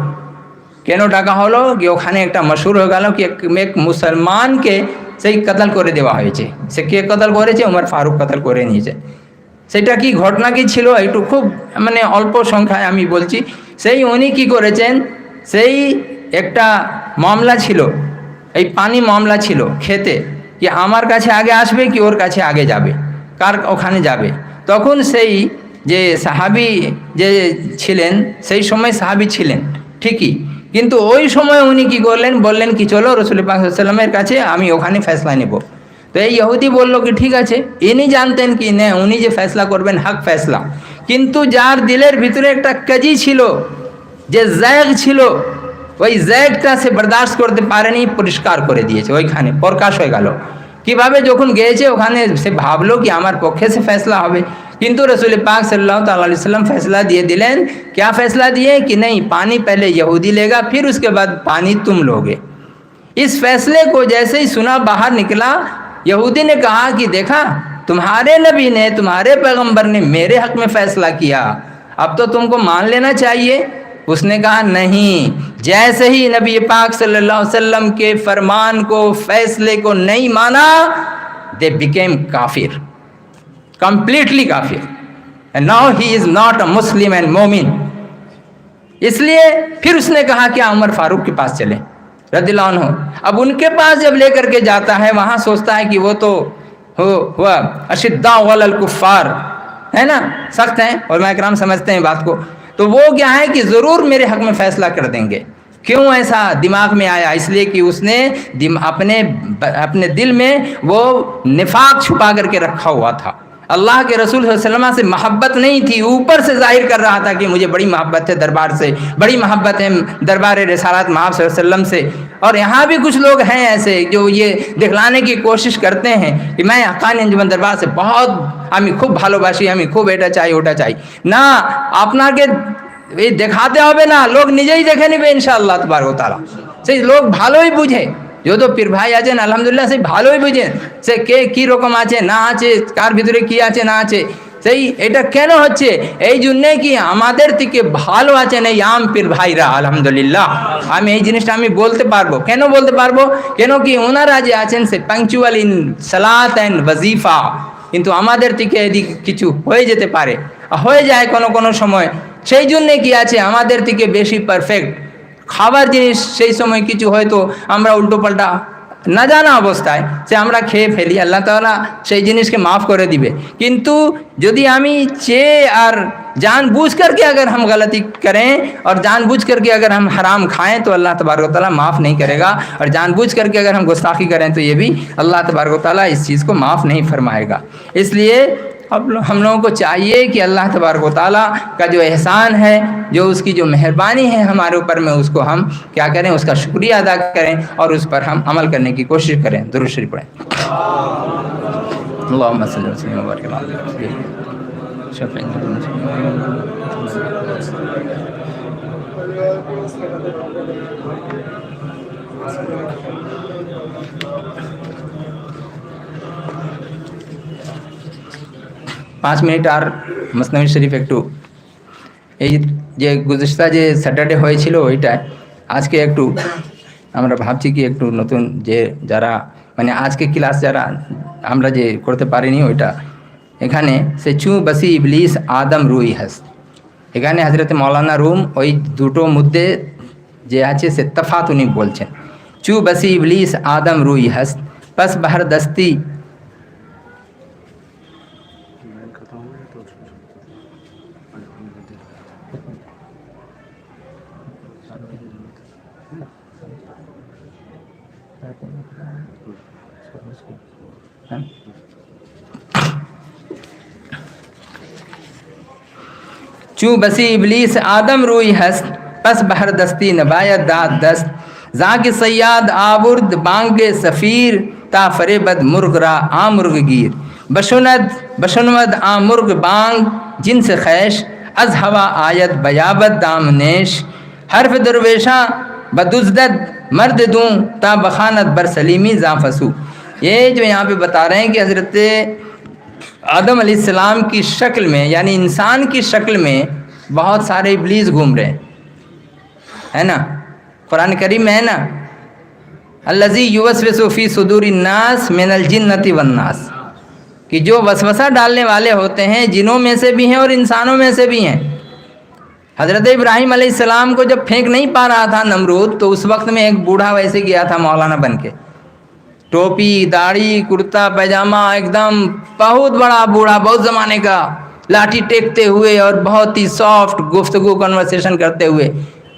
কেন ডাকা হলো কি ওখানে একটা মশহুর হয়ে গেল কি এক মুসলমানকে সেই কতল করে দেওয়া হয়েছে। সে কে কতল করেছে? উমর ফারুক কতল করে নিয়েছে। সেটা কি ঘটনা কি ছিল একটু খুব মানে অল্প সংখ্যায় আমি বলছি। সেই উনি কী করেছেন, সেই একটা মামলা ছিল, এই পানি মামলা ছিল খেতে, কি আমার কাছে আগে আসবে কি ওর কাছে আগে যাবে, কার ওখানে যাবে। তখন সেই যে সাহাবি যে ছিলেন, সেই সময় সাহাবি ছিলেন ঠিকই, কিন্তু ওই সময় উনি কি করলেন, বললেন কি চলো রসুল পাক সাল্লাল্লাহু আলাইহি ওয়াসাল্লামের কাছে, আমি ওখানে ফেসলা নেব। তো এই ইহুদি বললো কি ঠিক আছে, ইনি জানতেন কি না উনি যে ফেসলা করবেন হক ফেসলা, কিন্তু যার দিলের ভিতরে একটা কাজি ছিল, যে জ্যাগ ছিল, ওই জ্যাগটা সে বরদাস্ত করতে পারেনি, পরিষ্কার করে দিয়েছে, ওইখানে প্রকাশ হয়ে গেল। কিভাবে যখন গিয়েছে ওখানে সে ভাবলো কি আমার পক্ষে से फैसला হবে, किंतु रसूल पाक सल्लल्लाहु अलैहि वसल्लम फैसला दिए दिलेन। क्या फैसला दिए कि नहीं, पानी पहले यहूदी लेगा फिर उसके बाद पानी तुम लोगे। इस फैसले को जैसे ही सुना बाहर निकला, यहूदी ने कहा कि देखा तुम्हारे नबी ने, तुम्हारे पैगंबर ने मेरे हक में फैसला किया, अब तो तुमको मान लेना चाहिए। उसने कहा नहीं, जैसे ही नबी पाक सल्लल्लाहु अलैहि वसल्लम के फरमान को, फैसले को नहीं माना, दे बिकेम काफिर, कंप्लीटली काफिर, and now he is not a Muslim and मोमिन। इसलिए फिर उसने कहा कि उमर फारूक के पास चले रदियल्लाहु अन्हु। अब उनके पास जब लेकर के जाता है, वहाँ सोचता है कि वो तो हुआ अशिद्दा वलल कुफ्फार है ना, सख्त हैं, और मैं इकराम समझते हैं बात को। तो वो क्या है कि ज़रूर मेरे हक़ में फ़ैसला कर देंगे। क्यों ऐसा दिमाग में आया? इसलिए कि उसने अपने दिल में वो निफाक छुपा करके रखा हुआ था। अल्लाह के रसूल सल्लल्लाहु अलैहि वसल्लम से मोहब्बत नहीं थी, ऊपर से जाहिर कर रहा था कि मुझे बड़ी मोहब्बत है दरबार से, बड़ी मोहब्बत है दरबार रिसालत महब सल्लल्लाहु अलैहि वसल्लम से। और यहाँ भी कुछ लोग हैं ऐसे जो ये दिखलाने की कोशिश करते हैं कि मैं हक्कानी अंजुमन दरबार से बहुत আমি খুব ভালোবাসি, আমি খুব এটা চাই ওটা চাই না। আপনাকে এই দেখাতে হবে না, লোক নিজেই দেখে নেবে ইনশাআল্লাহ তাবারক ওয়া তাআলা। সেই লোক ভালোই বুঝে, যত পীর ভাই আছেন আলহামদুলিল্লাহ সেই ভালোই বুঝেন সে কে কী রকম আছে না আছে, কার ভিতরে কী আছে না আছে। সেই এটা কেন হচ্ছে, এই জন্যে কি আমাদের থেকে ভালো আছেন এই আম পীর ভাইরা আলহামদুলিল্লাহ। আমি এই জিনিসটা আমি বলতে পারবো, কেন বলতে পারবো, কেন কি ওনারা যে আছেন সে পাংচুয়াল ইন সালাত অ্যান্ড ওয়াজিফা। কিন্তু আমাদের থেকে এদিকে কিছু হয়ে যেতে পারে, হয়ে যায় কোনো সময়। সেই জন্যে কি আছে আমাদের থেকে বেশি পারফেক্ট খাবার জিনিস সেই সময় কিছু হয়তো আমরা উল্টো পাল্টা না জানা অবস্থায় সে আমরা খেয়ে ফেলি, আল্লাহ তাআলা সেই জিনিসকে মাफ़ করে দিবে। কিন্তু যদি আমি চেয়ে আর जानबूझ करके अगर हम गलती करें और जानबूझ करके अगर हम हराम खाएं तो अल्लाह तबारक व तआला माफ़ नहीं करेगा, और जानबूझ करके अगर हम गुस्ताखी करें तो ये भी अल्लाह तबारक व तआला इस चीज़ को माफ़ नहीं फरमाएगा। इसलिए अब हम लोगों को चाहिए कि अल्लाह तबारक व तआला का जो एहसान है, जो उसकी जो मेहरबानी है हमारे ऊपर में, उसको हम क्या करें, उसका शुक्रिया अदा करें और उस पर हम अमल करने की कोशिश करें। दुरूद शरीफ पढ़ें। अल्लाहुम्मा सल्लि व सल्लिम व बारिक पाँच मिनट আর মসনবী শরীফ একটু এই যে গুজশতা যে স্যাটারডে হয়েছিল ওইটায় আজকে একটু আমরা ভাবছি কি একটু নতুন যে যারা মানে আজকে ক্লাস যারা আমরা যে করতে পারিনি ওইটা এখানে সে চু বসি ইবলিস আদম রুই হাস, এখানে হজরত মৌলানা রুম ওই দুটো মুদ্দে যে আছে সে তফাত উনি বলছেন। চু বসি ইবলিস আদম রুই হাস পস বাহর দস্তি चू बसी इबलीस आदम रोई हस्त पस बहर दस्ती नबायत दाद दस्त जाके सयाद आबुर्द बांगे सफ़ीर ता फरेबद मुर्ग रा आ मुर्ग गिर बशुनमद आ मुर्ग बांग जिनस खैश अज हवा आयत बयाबत दामनेश हर्फ दरवेशा बदुजदद मर्द दूँ ता बखानत बरसलीमी जाफसू। ये जो यहाँ पे बता रहे हैं कि हज़रत आदम अलैहिस्सलाम की शक्ल में यानी इंसान की शक्ल में बहुत सारे इब्लीस घूम रहे हैं, है ना। कुरान करीम में है ना, अल्लज़ी युवस्विसु फ़ी सुदूरिन नास मिनल जिन्नति वन्नास, कि जो वसवसा डालने वाले होते हैं जिनों में से भी हैं और इंसानों में से भी हैं। हज़रत इब्राहीम अलैहिस्सलाम को जब फेंक नहीं पा रहा था नमरूद, तो उस वक्त में एक बूढ़ा वैसे गया था मौलाना बन के, टोपी दाढ़ी कुर्ता पैजामा एकदम बहुत बड़ा बूढ़ा, बहुत ज़माने का, लाठी टेकते हुए और बहुत ही सॉफ्ट गुफ्तगू कन्वर्सेशन करते हुए,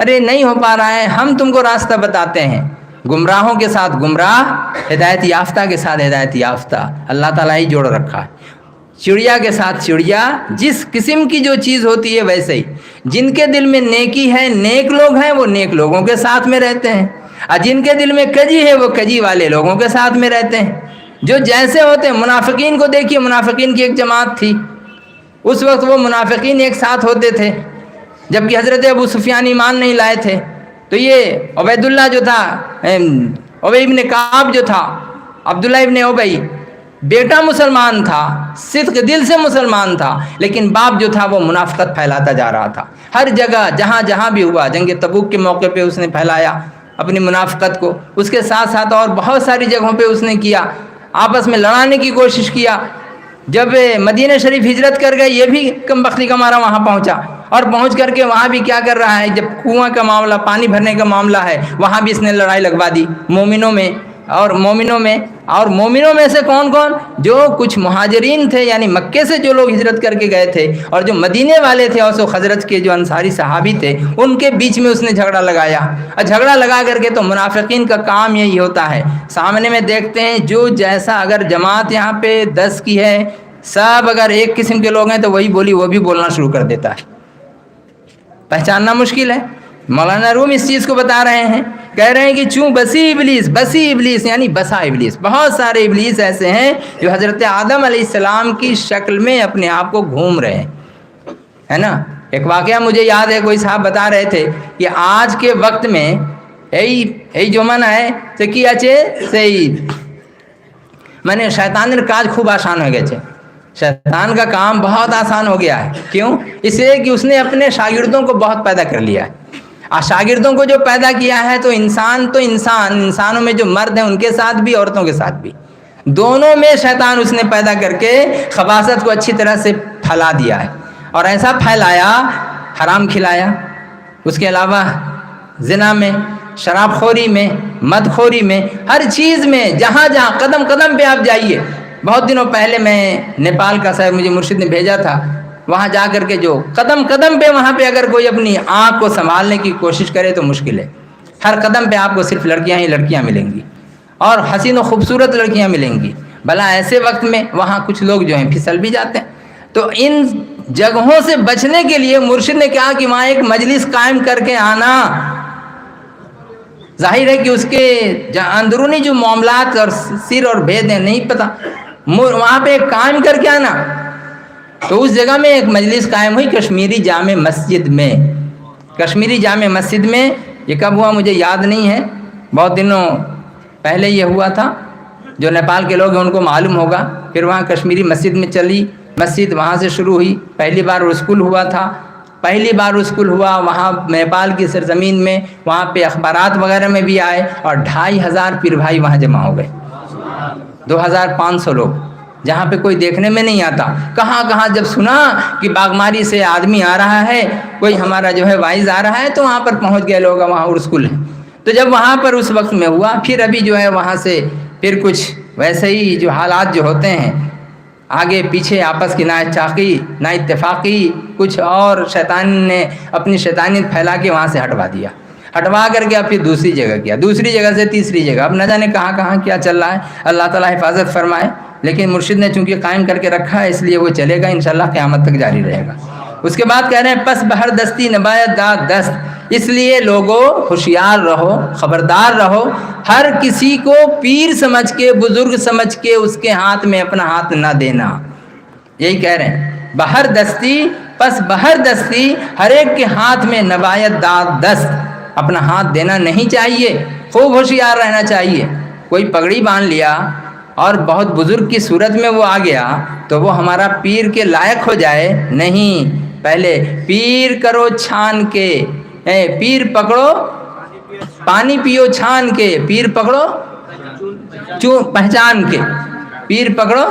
अरे नहीं हो पा रहा है, हम तुमको रास्ता बताते हैं। गुमराहों के साथ गुमराह, हिदायत याफ्ता के साथ हिदायत याफ्ता, अल्लाह ताला ही जोड़ रखा है। चिड़िया के साथ चिड़िया, जिस किस्म की जो चीज़ होती है वैसे ही, जिनके दिल में नेकी है, नेक लोग हैं, वो नेक लोगों के साथ में रहते हैं, और जिनके दिल में कजी है वो कजी वाले लोगों के साथ में रहते हैं। जो जैसे होते हैं, मुनाफिकीन को देखिए, मुनाफिकीन की एक जमात थी, उस वक्त वो मुनाफिकीन एक साथ होते थे, जबकि हज़रत अबू सुफियान ईमान नहीं लाए थे। तो ये उबैदुल्लाह जो था, उबई इब्न काब जो था, अब्दुल्ला इब्न उबई, बेटा मुसलमान था, सिद्क दिल से मुसलमान था, लेकिन बाप जो था वो मुनाफिकत फैलाता जा रहा था। हर जगह जहाँ जहाँ भी हुआ, जंग तबूक के मौके पे उसने फैलाया अपनी मुनाफिकत को, उसके साथ साथ और बहुत सारी जगहों पे उसने किया, आपस में लड़ाने की कोशिश किया। जब मदीना शरीफ हिजरत कर गए, ये भी कम बख्ती का मारा वहाँ पहुँचा, और पहुँच करके वहाँ भी क्या कर रहा है, जब कुआं का मामला, पानी भरने का मामला है, वहाँ भी इसने लड़ाई लगवा दी मोमिनों में। और मोमिनों में से कौन कौन, जो कुछ मुहाजिरीन थे यानी मक्के से जो लोग हिजरत करके गए थे, और जो मदीने वाले थे और सो खजरत के जो अंसारी सहाबी थे, उनके बीच में उसने झगड़ा लगाया। और झगड़ा लगा करके तो मुनाफिकीन का काम यही होता है, सामने में देखते हैं जो जैसा, अगर जमात यहाँ पे 10 की है, सब अगर एक किस्म के लोग हैं तो वही बोली वो भी बोलना शुरू कर देता है, पहचानना मुश्किल है। मौलाना रूम इस चीज़ को बता रहे हैं, कह रहे हैं कि चूँ बसी इबलीस यानी बसा इबलीस, बहुत सारे इबलीस ऐसे हैं जो हज़रत आदम अलैहिस्सलाम की शक्ल में अपने आप को घूम रहे हैं, है ना। एक वाक़या मुझे याद है, कोई साहब बता रहे थे कि आज के वक्त में यही जो मन है से कि अच्छे सही मैंने शैतान काज खूब आसान हो गए, शैतान का काम बहुत आसान हो गया है। क्यों? इसलिए कि उसने अपने शागिर्दों को बहुत पैदा कर लिया है, और शागिर्दों को जो पैदा किया है तो इंसानों में जो मर्द हैं उनके साथ भी, औरतों के साथ भी, दोनों में शैतान उसने पैदा करके खबासत को अच्छी तरह से फैला दिया है। और ऐसा फैलाया, हराम खिलाया, उसके अलावा ज़िना में, शराबखोरी में, मदखोरी में, हर चीज़ में, जहाँ जहाँ कदम कदम पे आप जाइए। बहुत दिनों पहले मैं नेपाल का साहब मुझे मुर्शिद ने भेजा था, वहाँ जा कर के जो कदम कदम पे, वहाँ पे अगर कोई अपनी आँख को संभालने की कोशिश करे तो मुश्किल है। हर कदम पे आपको सिर्फ लड़कियाँ ही लड़कियाँ मिलेंगी, और हसीन और ख़ूबसूरत लड़कियाँ मिलेंगी। भला ऐसे वक्त में वहाँ कुछ लोग जो हैं फिसल भी जाते हैं। تو इन जगहों से बचने के लिए मुर्शिद ने कहा कि वहाँ एक मजलिस कायम करके आना। जाहिर है कि उसके अंदरूनी जो मामलात और सिर और भेद है नहीं पता, वहाँ पे कायम करके आना। तो उस जगह में एक मजलिस कायम हुई कश्मीरी जामे मस्जिद में। कश्मीरी जामे मस्जिद में ये कब हुआ मुझे याद नहीं है, बहुत दिनों पहले ये हुआ था। जो नेपाल के लोग हैं उनको मालूम होगा। फिर वहाँ कश्मीरी मस्जिद में चली, मस्जिद वहाँ से शुरू हुई। पहली बार स्कूल हुआ था, पहली बार स्कूल हुआ वहाँ नेपाल की सरजमीन में। वहाँ पे अखबारात वगैरह में भी आए और 2500 पीर भाई वहाँ जमा हो गए। 2500 लोग, जहाँ पे कोई देखने में नहीं आता। कहाँ कहाँ जब सुना कि बागमारी से आदमी आ रहा है, कोई हमारा जो है वाइज आ रहा है, तो वहाँ पर पहुँच गए लोग, वहाँ स्कूल है। तो जब वहाँ पर उस वक्त में हुआ, फिर अभी जो है वहाँ से फिर कुछ वैसे ही जो हालात जो होते हैं, आगे पीछे आपस की ना चाकी ना इत्तेफाकी, कुछ और शैतान ने अपनी शैतानियत फैला के वहाँ से हटवा दिया। हटवा करके अब फिर दूसरी जगह किया, दूसरी जगह से तीसरी जगह। अब न जाने कहाँ कहाँ क्या चल रहा है, अल्लाह ताला हिफाजत फरमाए। लेकिन मुर्शिद ने चूँकि कायम करके रखा है, इसलिए वो चलेगा इंशाल्लाह, क़यामत तक जारी रहेगा। उसके बाद कह रहे हैं पस बहर दस्ती नबायत दाद दस्त। इसलिए लोगों होशियार रहो, खबरदार रहो, हर किसी को पीर समझ के, बुजुर्ग समझ के उसके हाथ में अपना हाथ ना देना। यही कह रहे हैं बहर दस्ती, पस बहर दस्ती, हर एक के हाथ में नबायत दाद दस्त, अपना हाथ देना नहीं चाहिए। खूब होशियार रहना चाहिए। कोई पगड़ी बांध लिया और बहुत बुजुर्ग की सूरत में वो आ गया तो वो हमारा पीर के लायक हो जाए, नहीं। पहले पीर करो छान के, पीर पकड़ो पानी पियो छान के, पीर पकड़ो पहचान के, पीर पकड़ो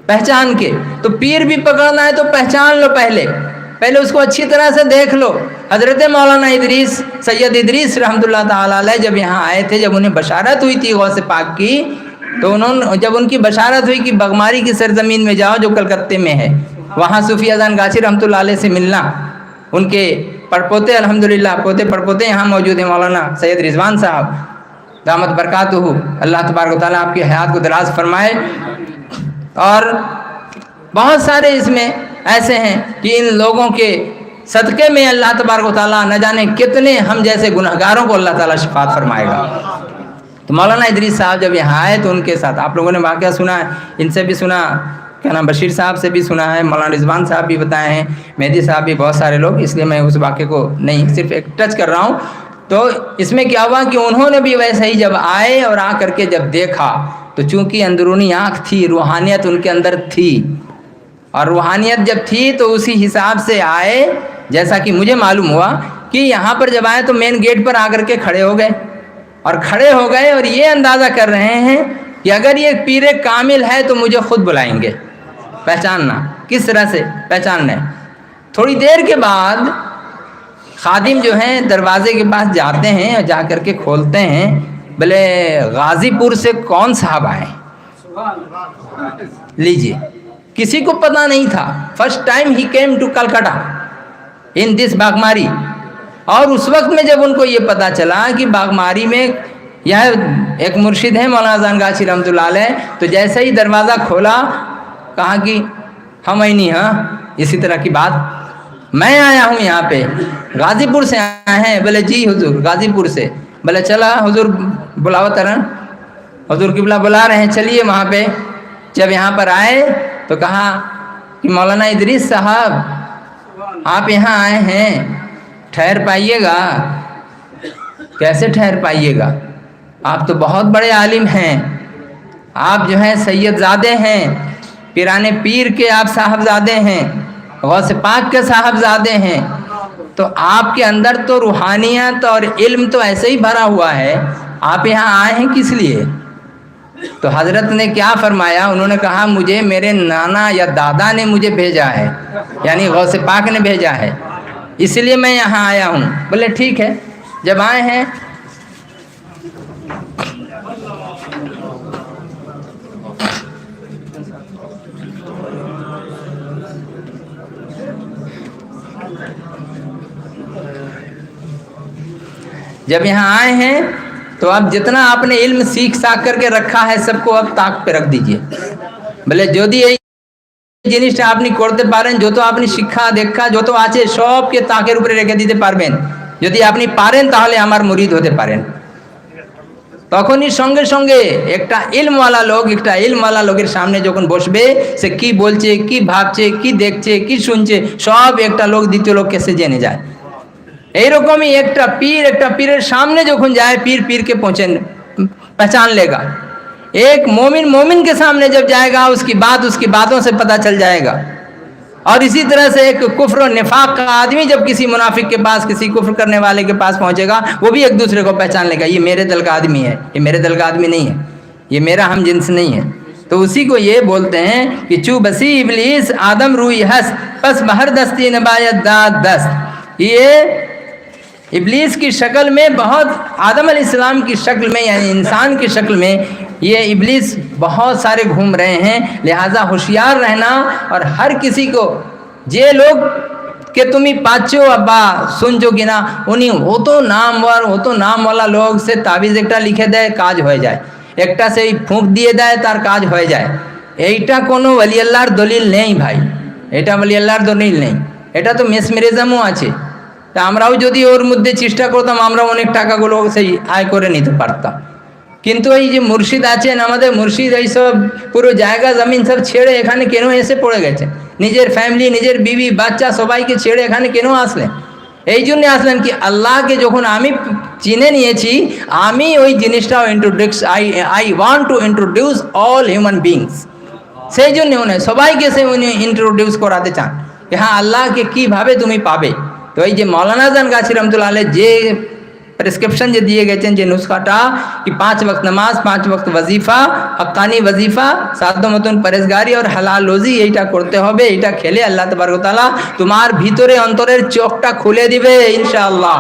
पहचान के। तो पीर भी पकड़ना है तो पहचान लो, पहले उसको अच्छी तरह से देख लो। हजरत मौलाना इदरीस, सैयद इदरीस रहमतुल्लाह ताला अलैह जब यहाँ आए थे, जब उन्हें बशारत हुई थी गौसे पाक की, तो उन्होंने जब उनकी बशारत हुई कि बगमारी की सरजमीन में जाओ जो कलकत्ते में है, वहाँ सूफी अजान गाची रहमतुल्लाह अलैह से मिलना। उनके पड़पोते अल्हम्दुलिल्लाह पोते पड़पोते यहाँ मौजूद हैं, मौलाना सैयद रिजवान साहब दामत बरकातुहू, अल्लाह तबारक व तआला आपकी हयात को दराज फरमाए। और बहुत सारे इसमें ऐसे हैं कि इन लोगों के सदक़े में अल्लाह तबारक व तआला न जाने कितने हम जैसे गुनहगारों को अल्लाह ताला शिफात फरमाएगा। तो मौलाना इदरीस साहब जब यहाँ आए तो उनके साथ आप लोगों ने वाक़या सुना है, इनसे भी सुना, क्या नाम बशीर साहब से भी सुना है, मौलाना रिजवान साहब भी बताए हैं, मेहदी साहब भी, बहुत सारे लोग, इसलिए मैं उस वाक़े को नहीं सिर्फ एक टच कर रहा हूँ। तो इसमें क्या हुआ कि उन्होंने भी वैसे ही जब आए और आ करके जब देखा तो चूँकि अंदरूनी आँख थी, रूहानियत उनके अंदर थी, और रूहानियत जब थी तो उसी हिसाब से आए। जैसा कि मुझे मालूम हुआ कि यहाँ पर जब आए तो मेन गेट पर आकर के खड़े हो गए और ये अंदाज़ा कर रहे हैं कि अगर ये पीर कामिल है तो मुझे खुद बुलाएंगे, पहचानना। किस तरह से पहचानना है? थोड़ी देर के बाद खादिम जो हैं दरवाजे के पास जाते हैं और जा कर के खोलते हैं, बोले गाज़ीपुर से कौन साहब आए? लीजिए, किसी को पता नहीं था। फर्स्ट टाइम ही came to Calcutta in this Bagmari. और उस वक्त में जब उनको ये पता चला कि बागमारी में यह एक मुर्शिद है मौलाना अज़ान गाची रहमतुल्लाह अलैह, तो जैसे ही दरवाज़ा खोला कहा कि हम ही नहीं, हाँ इसी तरह की बात, मैं आया हूँ यहाँ पे, गाज़ीपुर से आए हैं। बोले जी हुजूर गाज़ीपुर से। बोले चला हुजूर बुलाओ तरन, हुजूर किबला बुला रहे हैं, चलिए वहाँ पे। जब यहाँ पर आए तो कहा कि मौलाना इदरीस साहब आप यहाँ आए हैं, ठहर पाइएगा। कैसे ठहर पाइएगा? आप तो बहुत बड़े आलिम हैं, आप जो हैं सैयदजादे हैं, पिराने पीर के आप साहबजादे हैं, गौसे पाक के साहबजादे हैं, तो आपके अंदर तो रूहानियत और इल्म तो ऐसे ही भरा हुआ है, आप यहाँ आए हैं किस लिए? तो हज़रत ने क्या फरमाया? उन्होंने कहा मुझे मेरे नाना या दादा ने मुझे भेजा है, यानी गौसे पाक ने भेजा है, इसलिए मैं यहाँ आया हूँ। बोले ठीक है। जब आए हैं जब यहाँ आए हैं तो अब जितना आपने इल्म सीख साख करके रखा है सबको अब ताक पे रख दीजिए। बोले जो दी জিনিসটা আপনি করতে পারেন, যত আপনি শিক্ষা দীক্ষা যত আছে সবকে তাকের উপরে রেখে দিতে পারবেন। যদি আপনি পারেন তাহলে আমার মুরিদ হতে পারেন। তখনই সঙ্গে সঙ্গে একটা ইলমওয়ালা লোকের সামনে যখন বসবে, সে কি বলছে, কি ভাবছে, কি দেখছে, কি শুনছে, সব একটা লোক দ্বিতীয় লোককে সে জেনে যায়। এইরকমই একটা পীরের সামনে যখন যায়, पीर के पहचान लेगा। एक मोमिन के सामने जब जाएगा, उसकी बातों से पता चल जाएगा। और इसी तरह से एक कुफ्र और निफाक का आदमी जब किसी मुनाफिक के पास, किसी कुफ्र करने वाले के पास पहुंचेगा, वो भी एक दूसरे को पहचान लेगा, ये मेरे दल का आदमी है, ये मेरे दल का आदमी नहीं है, ये मेरा हम जिन्स नहीं है। तो उसी को ये बोलते हैं कि चू बसी इबलीस आदम रूई हस बस बहर दस्ती नबायत दाद दस्त। ये इबलीस की शक्ल में, बहुत आदम अलैहिस्सलाम की शक्ल में, यानी इंसान की शक्ल में ये इबलीस बहुत सारे घूम रहे हैं। लिहाजा होशियार रहना। और हर किसी को जे लोग के तुम्हें पाचो अब्बा सुनছো কিনা, উনি হতো নামওয়ালা লোক, সে তাবিজ একটা লিখে দেয়, কাজ হয়ে যায়। একটা সেই ফুঁক দিয়ে দেয়, তার কাজ হয়ে যায়। এইটা কোনো ওলি আল্লাহর দলিল নেই ভাই, এটা ওলি আল্লাহর দলিল নেই, এটা তো মেসমেরিজমও আছে। তা আমরাও যদি ওর মধ্যে চেষ্টা করতাম, আমরা অনেক টাকাগুলো সেই আয় করে নিতে পারতাম। কিন্তু এই যে মুর্শিদ আছেন, আমাদের মুর্শিদ এইসব পুরো জায়গা জমিন সব ছেড়ে এখানে কেন এসে পড়ে গেছে? নিজের ফ্যামিলি, নিজের বিবি বাচ্চা সবাইকে ছেড়ে এখানে কেন আসলেন? এই জন্যে আসলেন কি, আল্লাহকে যখন আমি চিনে নিয়েছি, আমি ওই জিনিসটাও I want to introduce all human beings. সেই জন্য উনি সবাইকে উনি ইন্ট্রোডিউস করাতে চান कि हाँ अल्लाह के কিভাবে তুমি পাবে। তো এই যে मौलाना जान गाछी रहमतुल्लाह अलैह যে প্রেসক্রিপশন যে দিয়ে গেছেন, যে নুসখাটা कि 5 वक्त नमाज, 5 वक्त वजीफा, हक्कानी वजीफा, साधो मतन परेजगारी और हलाल रोजी, এইটা করতে হবে। এইটা খেলে আল্লাহ তাবারক তাআলা তোমার ভিতরে অন্তরের চোখটা খুলে দিবে ইনশাআল্লাহ।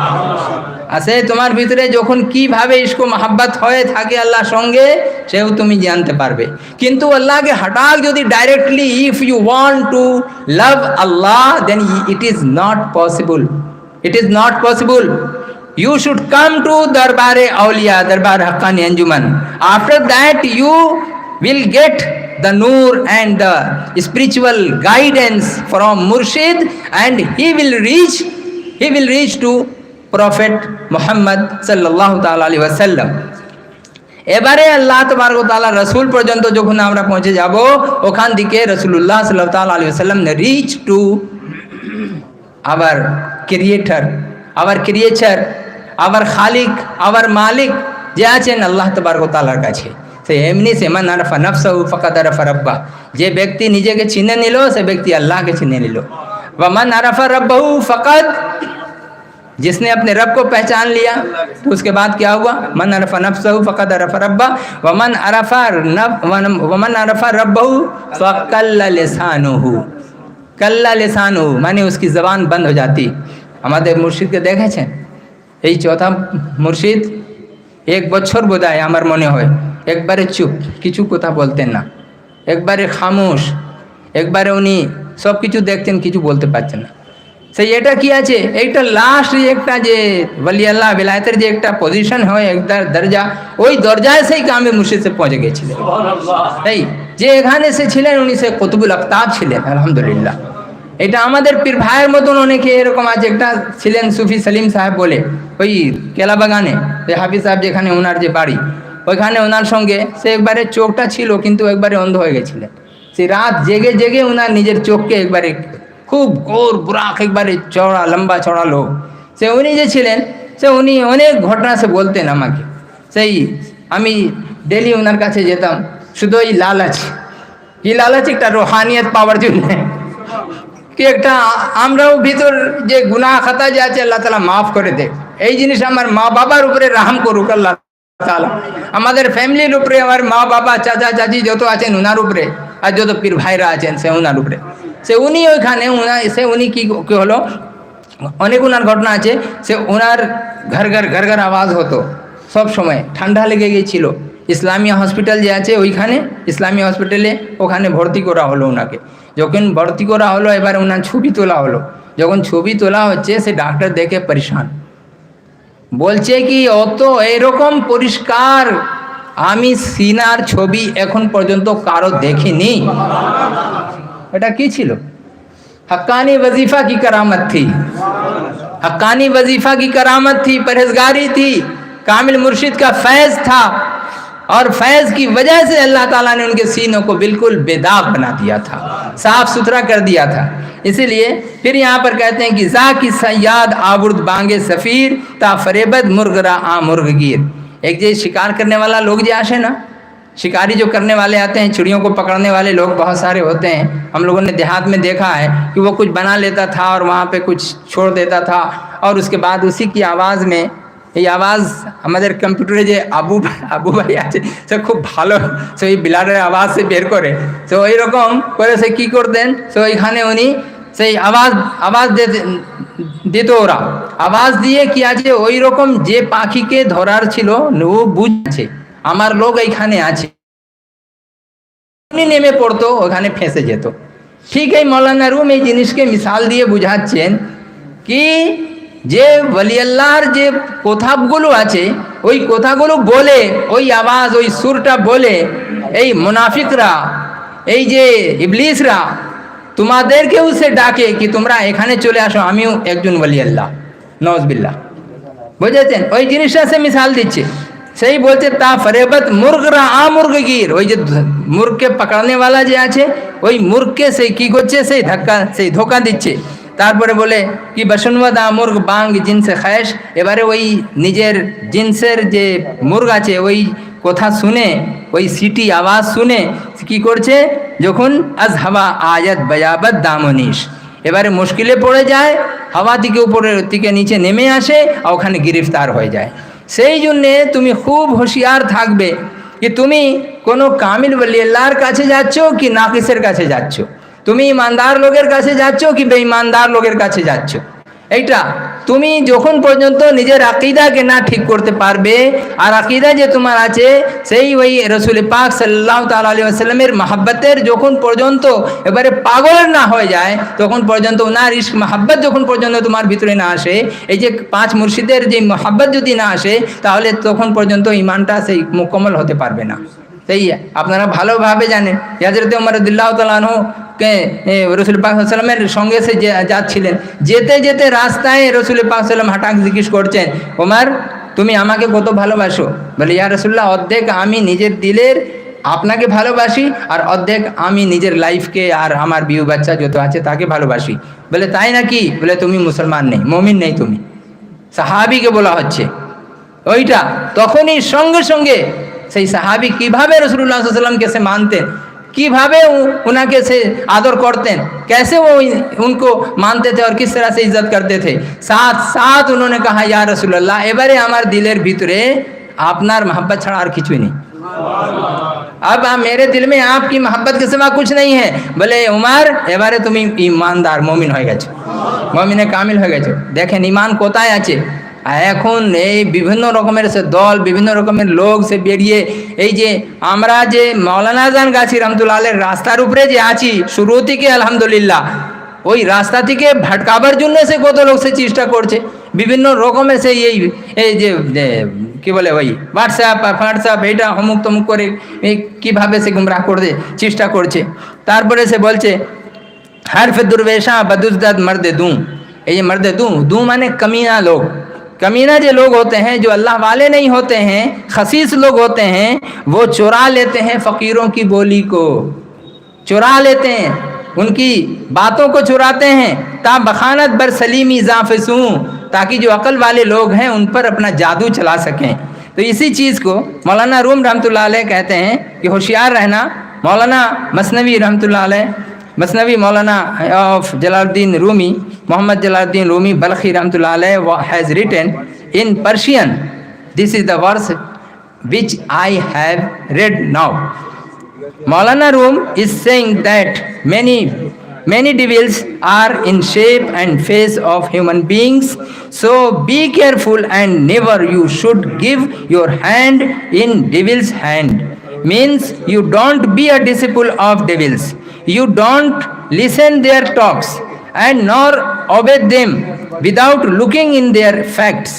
আসে তোমার ভিতরে যখন কিভাবে ইশকো মোহাব্বত হয়ে থাকে আল্লাহর সঙ্গে, সেও তুমি জানতে পারবে। কিন্তু আল্লাহকে হঠাৎ যদি directly, if you want to love Allah, then it is not possible, it is not possible. You should come to Darbare Auliya, Darbar Haqqani Anjuman. After that you will get the noor and the spiritual guidance from Murshid, and he will reach to Prophet Muhammad sallallahu ta'ala alaihi wasallam. এবারে আল্লাহ তাবারক ওয়া তাআলা রাসূল পর্যন্ত যখন আমরা পৌঁছে যাব, ওখান থেকে রাসূলুল্লাহ সাল্লাল্লাহু তাআলা আলাইহি ওয়াসাল্লাম reach to our creator, আবার খালিক, আবার মালিক যে আছেন আল্লাহ তাবারক ওয়া তাআলার কাছে। সে এমনি সে মান আরাফা নাফসাহু ফাকাদ আরাফা রাব্বাহ, যে ব্যক্তি নিজেকে চিনে নিল, সে ব্যক্তি আল্লাহকে চিনে নিল। ওয়া মান আরাফা রাব্বাহু ফাকাদ, जिसने अपने रब को पहचान लिया, तो उसके बाद क्या हुआ? मन अरफा नफ्सहु फक़द अरफा रब्बा वमन अरफा रब्बहु फ़क़ल्ला लिसानुहु, माने उसकी ज़बान बंद हो जाती। আমাদের মুর্শিদকে দেখেছেন? এই চৌথা মুর্শিদ 1 বছর বোধহয় আমার মনে হয় একবারে চুপ, কিছু কথা বলতেন না, একবারে খামোশ, একবারে উনি সব কিছু দেখতেন, কিছু বলতে পারছেন না। সেই এটা কি আছে, এইটা লাস্ট একটা যে ওলি আল্লাহ বেলায়েতের যে একটা পজিশন হয়, একটা দরজা, ওই দরজায় সেই কামে মুর্শিদ সে পৌঁছে গেছিলেন। তাই যে এখানে সে ছিলেন, উনি সে কুতুবুল আফতাব ছিলেন। আলহামদুলিল্লাহ, এটা আমাদের পীর ভাইয়ের মতন অনেকে এরকম আছে। একটা ছিলেন সুফি সলিম সাহেব বলে, ওই কেলা বাগানে হাফিজ সাহেব যেখানে ওনার যে বাড়ি, ওইখানে ওনার সঙ্গে সে একবারে চোখটা ছিল কিন্তু একবারে অন্ধ হয়ে গেছিলেন। সেই রাত জেগে জেগে ওনার নিজের চোখকে একবারে খুব গোর বুরাক, একবারে চওড়া লম্বা চওড়া লোক, সে উনি যে ছিলেন, সে উনি অনেক ঘটনা সে বলতেন আমাকে। সেই আমি ডেলি ওনার কাছে যেতাম, শুধু এই লালাচ একটা রোহানিয়ত পাওয়ার জন্য, কি একটা আমরাও ভিতর যে গুনাহ খাতা যে আছে আল্লাহ তাআলা মাফ করে দেখ। এই জিনিস আমার মা বাবার উপরে রাহম করুক আল্লাহ তাআলা, আমাদের ফ্যামিলির উপরে, আমার মা বাবা চাচা চাচি যত আছেন ওনার উপরে, আর যত পীর ভাইরা আছেন সে ওনার উপরে। সে উনি ওইখানে উনি কি হলো, অনেক ওনার ঘটনা আছে। সে ওনার ঘর আওয়াজ হতো সব সময়, ঠান্ডা লেগে গিয়েছিল। ইসলামিয়া হসপিটাল যে আছে ওইখানে, ইসলামিয়া হসপিটালে ওখানে ভর্তি করা হলো ওনাকে। যখন ভর্তি করা হলো, এবার ওনার ছবি তোলা হলো। যখন ছবি তোলা হচ্ছে, সে ডাক্তার দেখে পরেশান, বলছে কি অত এরকম পরিষ্কার আমি সিনার ছবি এখন পর্যন্ত কারো দেখিনি। এটা কি ছিল? हक्कानी वजीफा की करामत थी, हक्कानी वजीफा की करामत थी, परहेजगारी थी, कामिल मुर्शिद का फैज़ था, और फैज़ की वजह से अल्लाह ताला ने उनके सीनों को बिल्कुल बेदाग बना दिया था, साफ सुथरा कर दिया था। इसीलिए फिर यहाँ पर कहते हैं कि जा की सयाद आबुर्द बांगे सफ़ीर ता फरेबद मुर्गरा आ मुर्गगीर। एक जो शिकार करने वाला लोग जो आशे ना, शिकारी जो करने वाले आते हैं, चिड़ियों को पकड़ने वाले लोग बहुत सारे होते हैं। हम लोगों ने देहात में देखा है कि वो कुछ बना लेता था और वहाँ पे कुछ छोड़ देता था, और उसके बाद उसी की आवाज़ में এই আওয়াজ আমাদের কম্পিউটারে যে আবু ভাই আছে সে খুব ভালো সেই বিলারের আওয়াজ সে বের করে, তো ওই রকম করে সে কী করতেন, তো ওইখানে উনি সেই আওয়াজ দিত, ওরা আওয়াজ দিয়ে কি আছে ওই রকম যে পাখিকে ধরার ছিল ও বুঝছে আমার লোক এইখানে আছে, উনি নেমে পড়তো, ওখানে ফেঁসে যেত। ঠিক এই মৌলানা রুম এই জিনিসকে মিসাল দিয়ে বুঝাচ্ছেন কি যে ওলি আল্লাহর যে কথাগুলো আছে ওই কথাগুলো বলে, ওই আওয়াজ ওই সুরটা বলে এই মুনাফিকরা, এই যে ইবলিসরা তোমাদেরকেও সে ডাকে কি তোমরা এখানে চলে আসো, আমিও একজন ওলি আল্লাহ, নওয়াজবিল্লাহ। বুঝেছেন? ওই জিনিসটা সে মিসাল দিচ্ছে। সেই বলছে তা ফরেবত মুর্গরা আ মুর্গগির, ওই যে মুর্গকে পকড়নে वाला যে আছে ওই মুর্গকে সেই কি করছে, সেই ধাক্কা সেই ধোকা দিচ্ছে। তারপরে বলে কি বসনওয়াদা মুর্গ বাং জিনসে খায়েশ, এবারে ওই নিজের জিন্সের যে মুর্গ আছে ওই কথা শুনে, ওই সিটি আওয়াজ শুনে কি করছে, যখন আজ হাওয়া আয়াত বয়াবত দামনিশ, এবারে মুশকিলে পড়ে যায়, হাওয়া থেকে উপরে থেকে নিচে নেমে আসে আর ওখানে গ্রেফতার হয়ে যায়। সেই জন্যে তুমি খুব হুঁশিয়ার থাকবে कि তুমি কোনো কামিল ওলি আল্লাহর কাছে যাচ্ছ কি নাকিসের কাছে যাচ্ছ, তুমি ইমানদার লোকের কাছে যাচ্ছ কি বেঈমানদার লোকের কাছে যাচ্ছ। এইটা তুমি যখন পর্যন্ত নিজের আকীদাকে না ঠিক করতে পারবে, আর আকীদা যে তোমার আছে সেই ওই রসুল পাক সাল্লাল্লাহু তাআলা আলাইহি ওয়াসাল্লামের মহব্বতের যখন পর্যন্ত এবারে পাগল না হয়ে যায়, তখন পর্যন্ত ওনার ইশক মহব্বত যখন পর্যন্ত তোমার ভিতরে না আসে, এই যে পাঁচ মুর্শিদের যে মহব্বত যদি না আসে, তাহলে তখন পর্যন্ত ইমানটা সেই মুকম্মল হতে পারবে না। সেই আপনারা ভালোভাবে জানেন হযরত ওমর রাদিয়াল্লাহু তাআলা আনহু কে রসুল পাক সাল্লামের সঙ্গে সে যাচ্ছিলেন, যেতে যেতে রাস্তায় রসুল পাক সাল্লাম হঠাৎ জিজ্ঞেস করছেন, ওমর তুমি আমাকে কত ভালোবাসো? বলে ইয়া রাসূলুল্লাহ, অর্ধেক আমি নিজের দিলের আপনাকে ভালোবাসি, আর অর্ধেক আমি নিজের লাইফকে আর আমার বিউ বাচ্চা যত আছে তাকে ভালোবাসি। বলে তাই নাকি? বলে তুমি মুসলমান নেই, মুমিন নেই তুমি। সাহাবীকে বলা হচ্ছে ওইটা। তখনই সঙ্গে সঙ্গে সেই সাহাবী কিভাবে রাসূলুল্লাহ সাল্লাল্লাহু আলাইহি ওয়াসাল্লামকে সে মানতেন, কিভাবে उनके से आदर करते हैं, कैसे वो उनको मानते थे और किस तरह से इज्जत करते थे। साथ साथ उन्होंने कहा या रसूल अल्लाह, एबारे हमारे दिलेर भीतरे आपनार मोहब्बत छड़ा और किचुई नहीं, अब मेरे दिल में आपकी मोहब्बत के सिवा कुछ नहीं है। बोले उमर एबारे तुम ईमानदार मोमिन हो गेছো, मोमिने कामिल हो गेছো। देखें ईमान कोथाय आछे। এখন এই বিভিন্ন রকমের সে দল, বিভিন্ন রকমের লোক সে বেরিয়ে, এই যে আমরা যে মৌলানা আজান গাছি রহমতুল্লাহ আলাইহির রাস্তার উপরে যে আছি শুরু থেকে আলহামদুলিল্লাহ, ওই রাস্তা থেকে ভটকাবার জন্য সে কত লোক সে চেষ্টা করছে, বিভিন্ন রকমের সে এই যে কি বলে ওই হোয়াটসঅ্যাপ এইটা অমুক তমুক করে কীভাবে সে গুমরাহ করতে চেষ্টা করছে। তারপরে সে বলছে हर्फ दुर्वेशा बदुजदत मर्द दूँ, ये मर्द दूँ माने कमीना लोग, कमीना जो लोग होते हैं, जो अल्लाह वाले नहीं होते हैं, खसीस लोग होते हैं, वो चुरा लेते हैं फ़कीरों की बोली को, चुरा लेते हैं, उनकी बातों को चुराते हैं, ता बखानत बर सलीमी ज़ाफ़िसूं, ताकि जो अक्ल वाले लोग हैं उन पर अपना जादू चला सकें। तो इसी चीज़ को मौलाना रूम रहमतुल्लाह अलैह कहते हैं कि होशियार रहना। मौलाना मसनवी रहमतुल्लाह अलैह, मसनवी मौलाना ऑफ जलालुद्दीन रूमी, मोहम्मद जलालुद्दीन रूमी बल्खी रहमतुल्लाह अलैह has written in Persian, this is the verse which I have read now. Maulana Rum is saying that many devils are in shape and face of human beings, so be careful and never you should give your hand in devil's hand. Means you don't be a disciple of devils, you don't listen their talks and nor obey them without looking in their facts,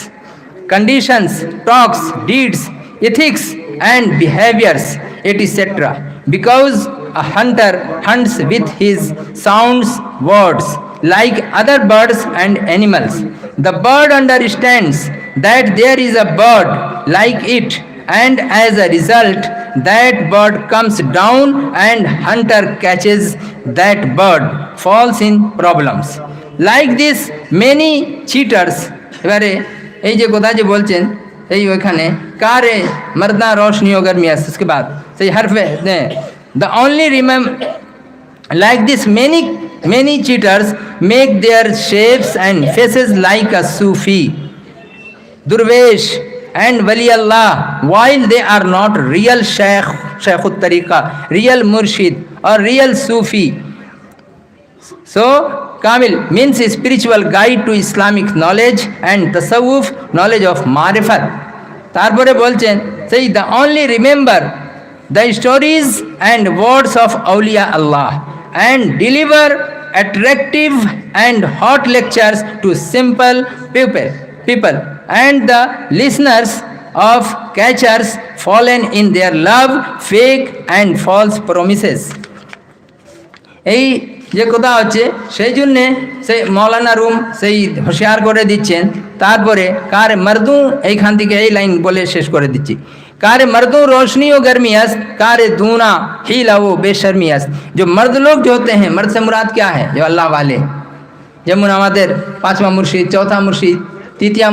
conditions, talks, deeds, ethics and behaviors, etc. Because a hunter hunts with his sounds words like other birds and animals. The bird understands that there is a bird like it, and as a result that bird comes down and hunter catches that bird, falls in problems. Like this many cheaters. এবারে এই যে কথা যে বলছেন এই ওইখানে কারে মর্দা রোশনি ও গরমিয়াস उसके बाद সেই हरफे the only remember like this many cheaters make their shapes and faces like a Sufi, Durvesh and Wali Allah, while they are not real Shaykhut Tariqa, real Murshid or real Sufi. So Kamil means a spiritual guide to Islamic knowledge and Tasawwuf, knowledge of Marifat. তারপরে বলছেন সেই the only remember the stories and words of Awliya Allah and deliver attractive and hot lectures to simple people and the listeners of catchers fallen in their love, fake and false promises. এই যে কথা হচ্ছে সেই জন্যে সেই মৌলানা room সেই হুঁশিয়ার করে দিচ্ছেন। তারপরে কার মর্দু এইখান থেকে এই লাইন বলে শেষ করে দিচ্ছি। कार मर्दों रोशनी व गर्मी अस्त, कार दूना हीला वो बेशर्मी अस्त। जो मर्द लोग जो होते हैं, मर्द से मुराद क्या है? जो अल्लाह वाले, যেমন আমাদের পাঁচवा মুর্শিদ, চৌথা মুর্শিদ, তৃতীয়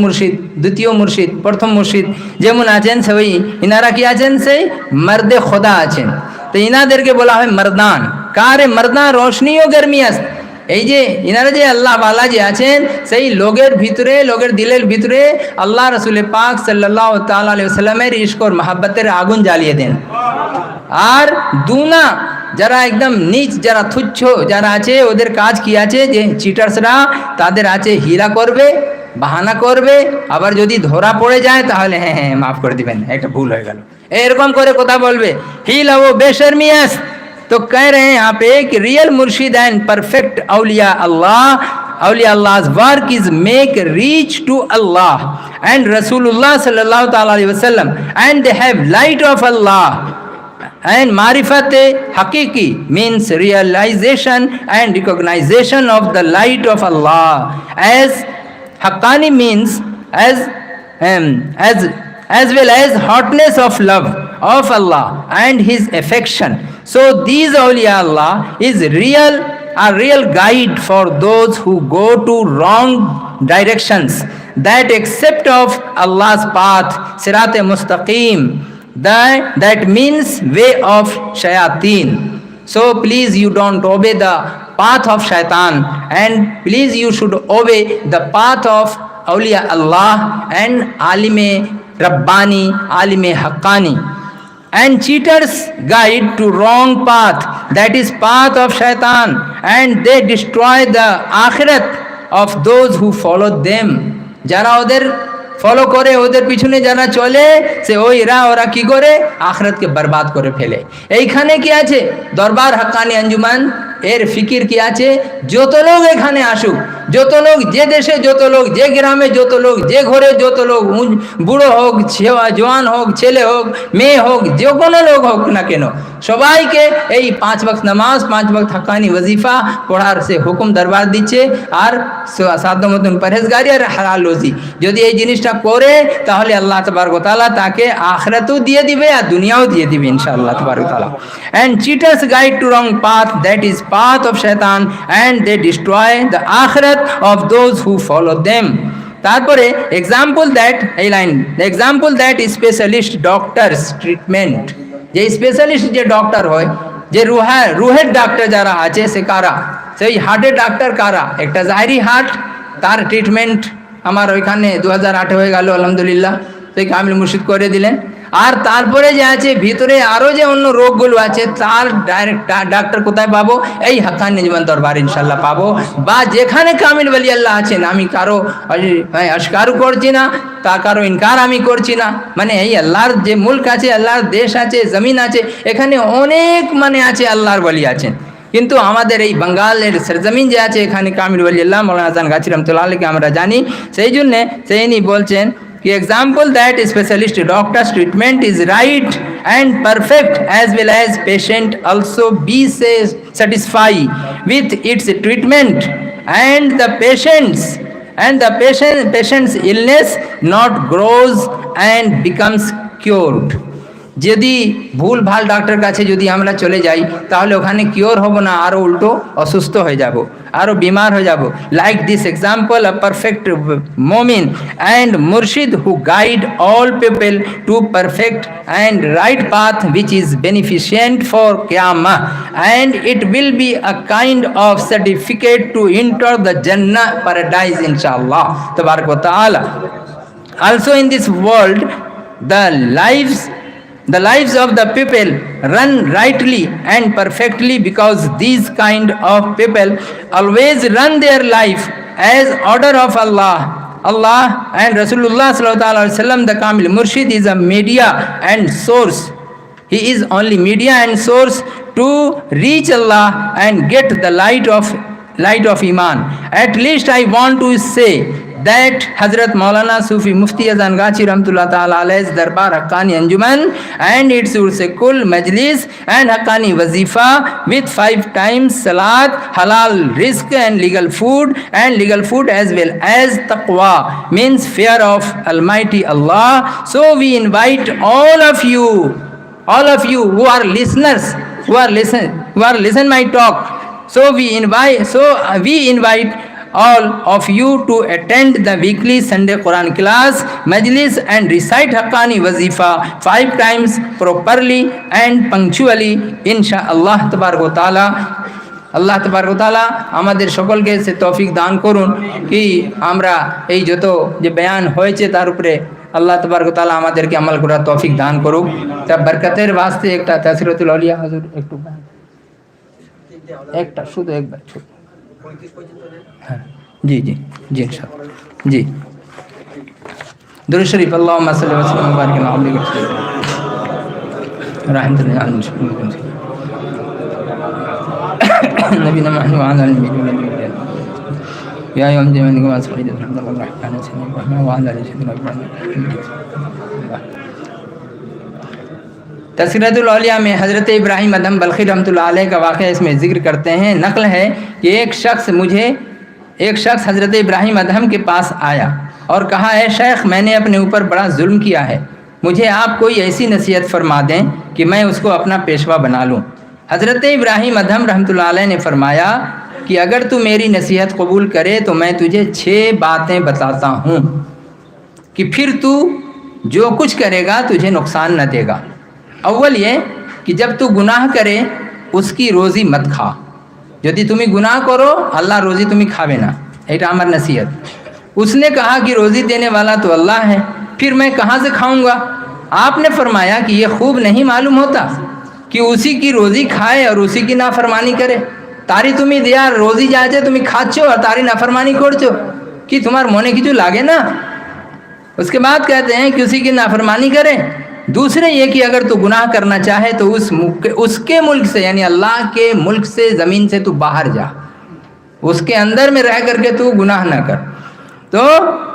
মুর্শিদ, দ্বিতীয় মুর্শিদ, প্রথম মুর্শিদ যেমন আছেন সেই ইনারা কি আছেন? সেই মর্দে খোদা আছেন। তো ইনাদেরকে বলা হয় মর্দান। কারে মর্দান রোশনি ও গরমি আস্ত। এই যে ইনারা যে আল্লাহ ওয়ালা যে আছেন সেই লোকের ভিতরে, লোকের দিলের ভিতরে আল্লাহ রসুল পাক সাল্লাল্লাহু তাআলা আলাইহি ওয়াসাল্লামের ইশক ও মহব্বতের আগুন জ্বালিয়ে দেন। আর দুনা যারা একদম নিচ, যারা তুচ্ছ যারা আছে, ওদের কাজ কি আছে? যে চিটার্সরা তাদের আছে হীরা করবে, বাহানা করবে, আবার যদি ধরা পড়ে যায় তাহলে হ্যাঁ হ্যাঁ মাফ করে দিবেন, একটা ভুল হয়ে গেল, এরকম করে কথা বলবে। হিলা ও বেশর্মিয়াস। तो कह रहे हैं यहाँ पे कि रियल मुर्शिद and perfect Auliya Allah's work is make reach to Allah and Rasulullah sallallahu ta'ala alaihi wasallam, and they have light of Allah. And marifat haqiqi means realization and recognition of the light of Allah, as haqqani means as well as hotness of love of Allah and his affection. So these awliya Allah is a real guide for those who go to wrong directions, that accept of Allah's path, sirat mustaqim, that means way of shayateen. So please you don't obey the path of shaitan, and please you should obey the path of awliya Allah and alime Rabbani, alime haqqani. And cheaters guide to wrong path, that is path of shaitan, and they destroy the akhirat of those who follow them. যারা ওদের follow করে, ওদের পিছনে যারা চলে, সে ওরা কি করে? আখিরাতকে বরবাদ করে ফেলে। এইখানে কি আছে? দরবার হাক্কানি আঞ্জুমান এর ফিকির কি আছে? যত লোক এখানে আসুক, যত লোক যে দেশে, যত লোক যে গ্রামে, যত লোক যে ঘরে, যত লোক বুড়ো হোক, জওয়ান হোক, ছেলে হোক, মেয়ে হোক, যে কোনো লোক হোক না কেন, সবাইকে এই 5 ওয়াক্ত নামাজ, 5 ওয়াক্ত হাক্কানি ওয়াজিফা পড়ার সে হুকুম দরবার দিচ্ছে। আর সাধ্য মতন পরহেজগারি আর হালাল রুজি যদি এই জিনিসটা করে, তাহলে আল্লাহ তাবারক ওয়া তাআলা তাকে আখিরাতও দিয়ে দিবে আর দুনিয়াও দিয়ে দিবে ইনশাআল্লাহ তাবারক ওয়া তাআলা। And cheaters guide to wrong path, that is path of shaitan, and they destroy the akhirat of those who follow them. তারপরে এক্সাম্পল দ্যাট, এই line, example that specialist doctors treatment, যে স্পেশালিস্ট যে ডক্টর হয়, যে রুহের doctor যারা আছে, সে কারা? সেই হার্টের ডাক্তার কারা? একটা জাহেরি হার্ট, তার ট্রিটমেন্ট আমার ওইখানে 2008 হয়ে গেল আলহামদুলিল্লাহ, সেই কামিল মুর্শিদ করে দিলেন। আর তারপরে যে আছে ভিতরে আরও যে অন্য রোগগুলো আছে, তার ডাইরেক্ট ডাক্তার কোথায় পাবো? এই হাক্কানি নিজমান দরবার ইনশাল্লাহ পাবো। বা যেখানে কামিল ওয়ালি আল্লাহ আছেন, আমি কারো অস্বীকারও করছি না, তা কারো ইনকার আমি করছি না। মানে এই আল্লাহর যে মুলক আছে, আল্লাহর দেশ আছে, জমিন আছে, এখানে অনেক মানে আছে আল্লাহর ওয়ালি আছেন। কিন্তু আমাদের এই বাঙ্গালের সরজমিন যে আছে, এখানে কামিল ওয়ালি আল্লাহ মৌলানা হাসান গাছি রহমতুল্লাহ আলাইহিকে আমরা জানি। সেই জন্যে সেইনি বলছেন कि example that specialist doctor's treatment is right and perfect as well as patient also be satisfied with its treatment and the patient's illness not grows and becomes cured. যদি ভুল ভাল ডাক্তার কাছে যদি আমরা চলে যাই তাহলে ওখানে কিওর হব না, আরও উল্টো অসুস্থ হয়ে যাব, আরও বিমার হয়ে যাব। Like this example a perfect momin and murshid who guide all people to perfect and right path which is beneficent for Qiyamah and it will be a kind of certificate to enter the Jannah paradise inshallah tabarak wa ta'ala. Also in this world the lives of the people run rightly and perfectly because these kind of people always run their life as order of Allah and Rasulullah sallallahu alaihi wasallam, the Kamil Murshid, is a media and source. He is only media and source to reach Allah and get the light of Iman. At least I want to say that Hazrat Maulana Sufi Mufti Azan Gachi Rahmatullah Ta'ala Alayhi's Darbar Haqqani Anjuman and its Ursekul Majlis and Haqqani Wazifa with 5 times Salat, halal rizq and legal food as well as taqwa, means fear of Almighty Allah. So we invite all of you who are listeners, who are listen my talk. So we invite all of you to attend the weekly Sunday Quran class, Majlis and recite Haqqani Wazifa 5 times properly and punctually inshallah tabarak wa ta'ala. আল্লাহ তাবারক ওয়া তাআলা আমাদের সকলকে সে তৌফিক দান করুন কি আমরা এই যত যে বয়ান হয়েছে তার উপরে আল্লাহ তাবারক ওয়া তাআলা আমাদেরকে আমল করার তৌফিক দান করুক। তা বরকতের ওয়াস্তে একটা তাসিরাতুল আউলিয়া হুজুর একটু একটা শুধু একবার ছোট। হ্যাঁ জি জি জি ইনশাআল্লাহ জি দুরূদ শরীফ আল্লাহুম্মা সাল্লি ওয়া সাল্লিম ওয়া বারিক আলা আবদিকা রাহমাতুল আলামিন নবীনা মুহাম্মদ ওয়া আলা আলিহি ওয়া সাহবিহি ইয়া আইয়ুহাল মুমিনুন আসতাগফিরু আল্লাহ রাহমাতুল আলামিন ওয়া আলা আলিহি ওয়া সাহবিহি। तस्कीरतुल औलिया में हज़रत इब्राहिम अदहम बल्खी रहमतुल्लाह अलैह का वाक़या इसमें ज़िक्र करते हैं। नक़ल है कि एक शख्स हज़रत इब्राहिम अदहम के पास आया और कहा, है शेख, मैंने अपने ऊपर बड़ा जुल्म किया है, मुझे आप कोई ऐसी नसीहत फरमा दें कि मैं उसको अपना पेशवा बना लूँ। हज़रत इब्राहिम अदहम रहमतुल्लाह अलैह ने फरमाया कि अगर तू मेरी नसीहत कबूल करे तो मैं तुझे 6 बातें बताता हूँ कि फिर तू जो कुछ करेगा तुझे नुकसान न देगा। अव्वल ये कि जब तू गुनाह करे उसकी रोज़ी मत खा, यदि तुम्हें गुनाह करो अल्लाह रोज़ी तुम्हें खावे ना, एटा हमार नसीहत। उसने कहा कि रोज़ी देने वाला तो अल्लाह है, फिर मैं कहाँ से खाऊंगा? आपने फरमाया कि ये खूब नहीं मालूम होता कि उसी की रोज़ी खाए और उसी की नाफरमानी करे। तारी तुम्हें दिया रोज़ी जाए तुम्हें खाचो और तारी नाफरमानी करचो कि तुम्हार मोने की जो लागे ना। उसके बाद कहते हैं कि उसी की नाफरमानी करे। दूसरे ये कि अगर तू गुनाह करना चाहे तो उसके मुल्क से यानी अल्लाह के मुल्क से ज़मीन से तू बाहर जा, उसके अंदर में रह करके तू गुनाह ना कर। तो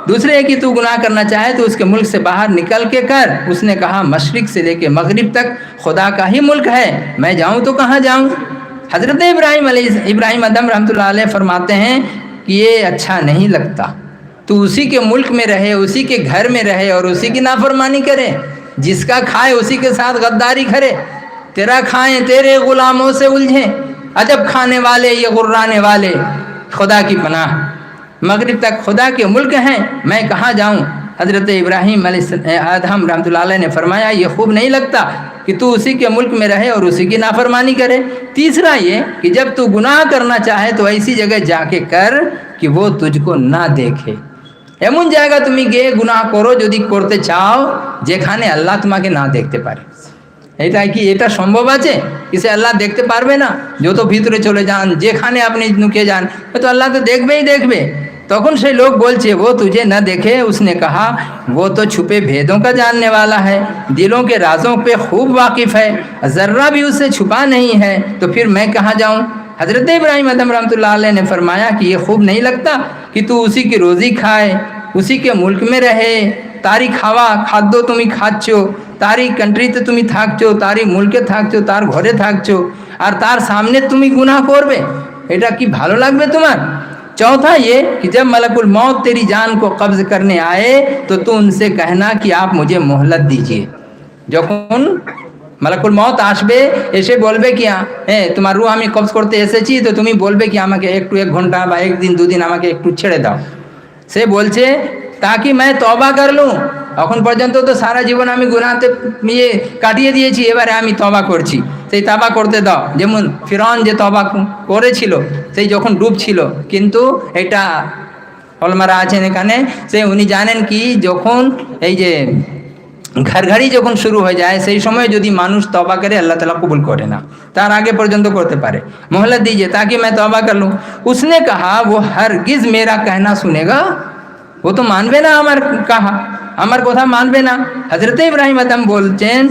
दूसरे ये कि तू गुनाह करना चाहे तो उसके मुल्क से बाहर निकल के कर। उसने कहा मशरिक से लेके मगरिब तक खुदा का ही मुल्क है, मैं जाऊँ तो कहाँ जाऊँ? हज़रत इब्राहिम अदहम रहमतुल्लाह अलैह फरमाते हैं कि ये अच्छा नहीं लगता, तू उसी के मुल्क में रहे, उसी के घर में रहे और उसी की नाफरमानी करे, जिसका खाए उसी के साथ गद्दारी करे, तेरा खाएं तेरे गुलामों से उलझें, अजब खाने वाले ये गुर्राने वाले, खुदा की पनाह, मगरिब तक खुदा के मुल्क हैं, मैं कहाँ जाऊँ? हज़रत इब्राहिम अदहम रहमतुल्लाह अलैह ने फरमाया ये खूब नहीं लगता कि तू उसी के मुल्क में रहे और उसी की नाफरमानी करे। तीसरा ये कि जब तू गुनाह करना चाहे तो ऐसी जगह जाके कर कि वो तुझको ना देखे। এমন জায়গা তুমি গিয়ে গুনাহ করো যদি করতে চাও যেখানে আল্লাহ তোমাকে না দেখতে পারে। এটা সম্ভব আছে? কিসে আল্লাহ দেখতে পারবে না? যত ভিতরে চলে যান, যেখানে আপনি নুকে যান, তো আল্লাহ তো দেখবেই দেখবে। তখন সেই লোক বলছে वो तुझे न देखे, उसने कहा वो तो छुपे भेदों का जानने वाला है, दिलों के राजों पे खूब वाकिफ़ है, ज़र्रा भी उससे छुपा नहीं है, तो फिर मैं कहाँ जाऊँ? हज़रत इब्राहिम अदहम रहमतुल्लाह अलैह ने फरमाया कि ये खूब नहीं लगता कि तू उसी की रोज़ी खाए, उसी के मुल्क में रहे, तारी खावा खाद्য তুমি খাচ্ছ, তারই কান্ট্রিতে তুমি থাকছো, তারই মুলকে থাকছো, তার ঘরে থাকছো, আর তার সামনে তুমি গুনাহ করবে, এটা কি ভালো লাগবে তোমার? चौथा ये कि जब मलकुल मौत तेरी जान को कब्ज करने आए तो तू उनसे कहना कि आप मुझे मोहलत दीजिए। যখন মালাকুল মউত আসবে, এসে বলবে কি হ্যাঁ তোমার রূহ আমি কবজ করতে এসেছি, তো তুমি বলবে কি আমাকে একটু 1 ঘন্টা বা 1 দিন 2 দিন আমাকে একটু ছেড়ে দাও। সে বলছে তাকি मैं তওবা कर लूं, এখন পর্যন্ত তো সারা জীবন আমি গুনাহতে কাটিয়ে দিয়েছি, এবারে আমি তওবা করছি, সেই তওবা করতে দাও। যেমন ফিরআউন যে তওবা করেছিল সেই যখন ডুবছিল, কিন্তু এটা অলমারা আছেন এখানে, সে উনি জানেন কি যখন এই যে ঘরঘরি যখন শুরু হয়ে যায় সেই সময় যদি মানুষ তওবা করে আল্লাহ তাআলা কবুল করে না, তার আগে পর্যন্ত করতে পারে। मोहलत दीजिए ताकि मैं तौबा कर लूँ। उसने कहा वो हरगिज मेरा कहना सुनेगा, वो तो मानबे ना আমার कहा, আমার কথা मानबे ना। हजरत इब्राहिम आदम बोलचेन,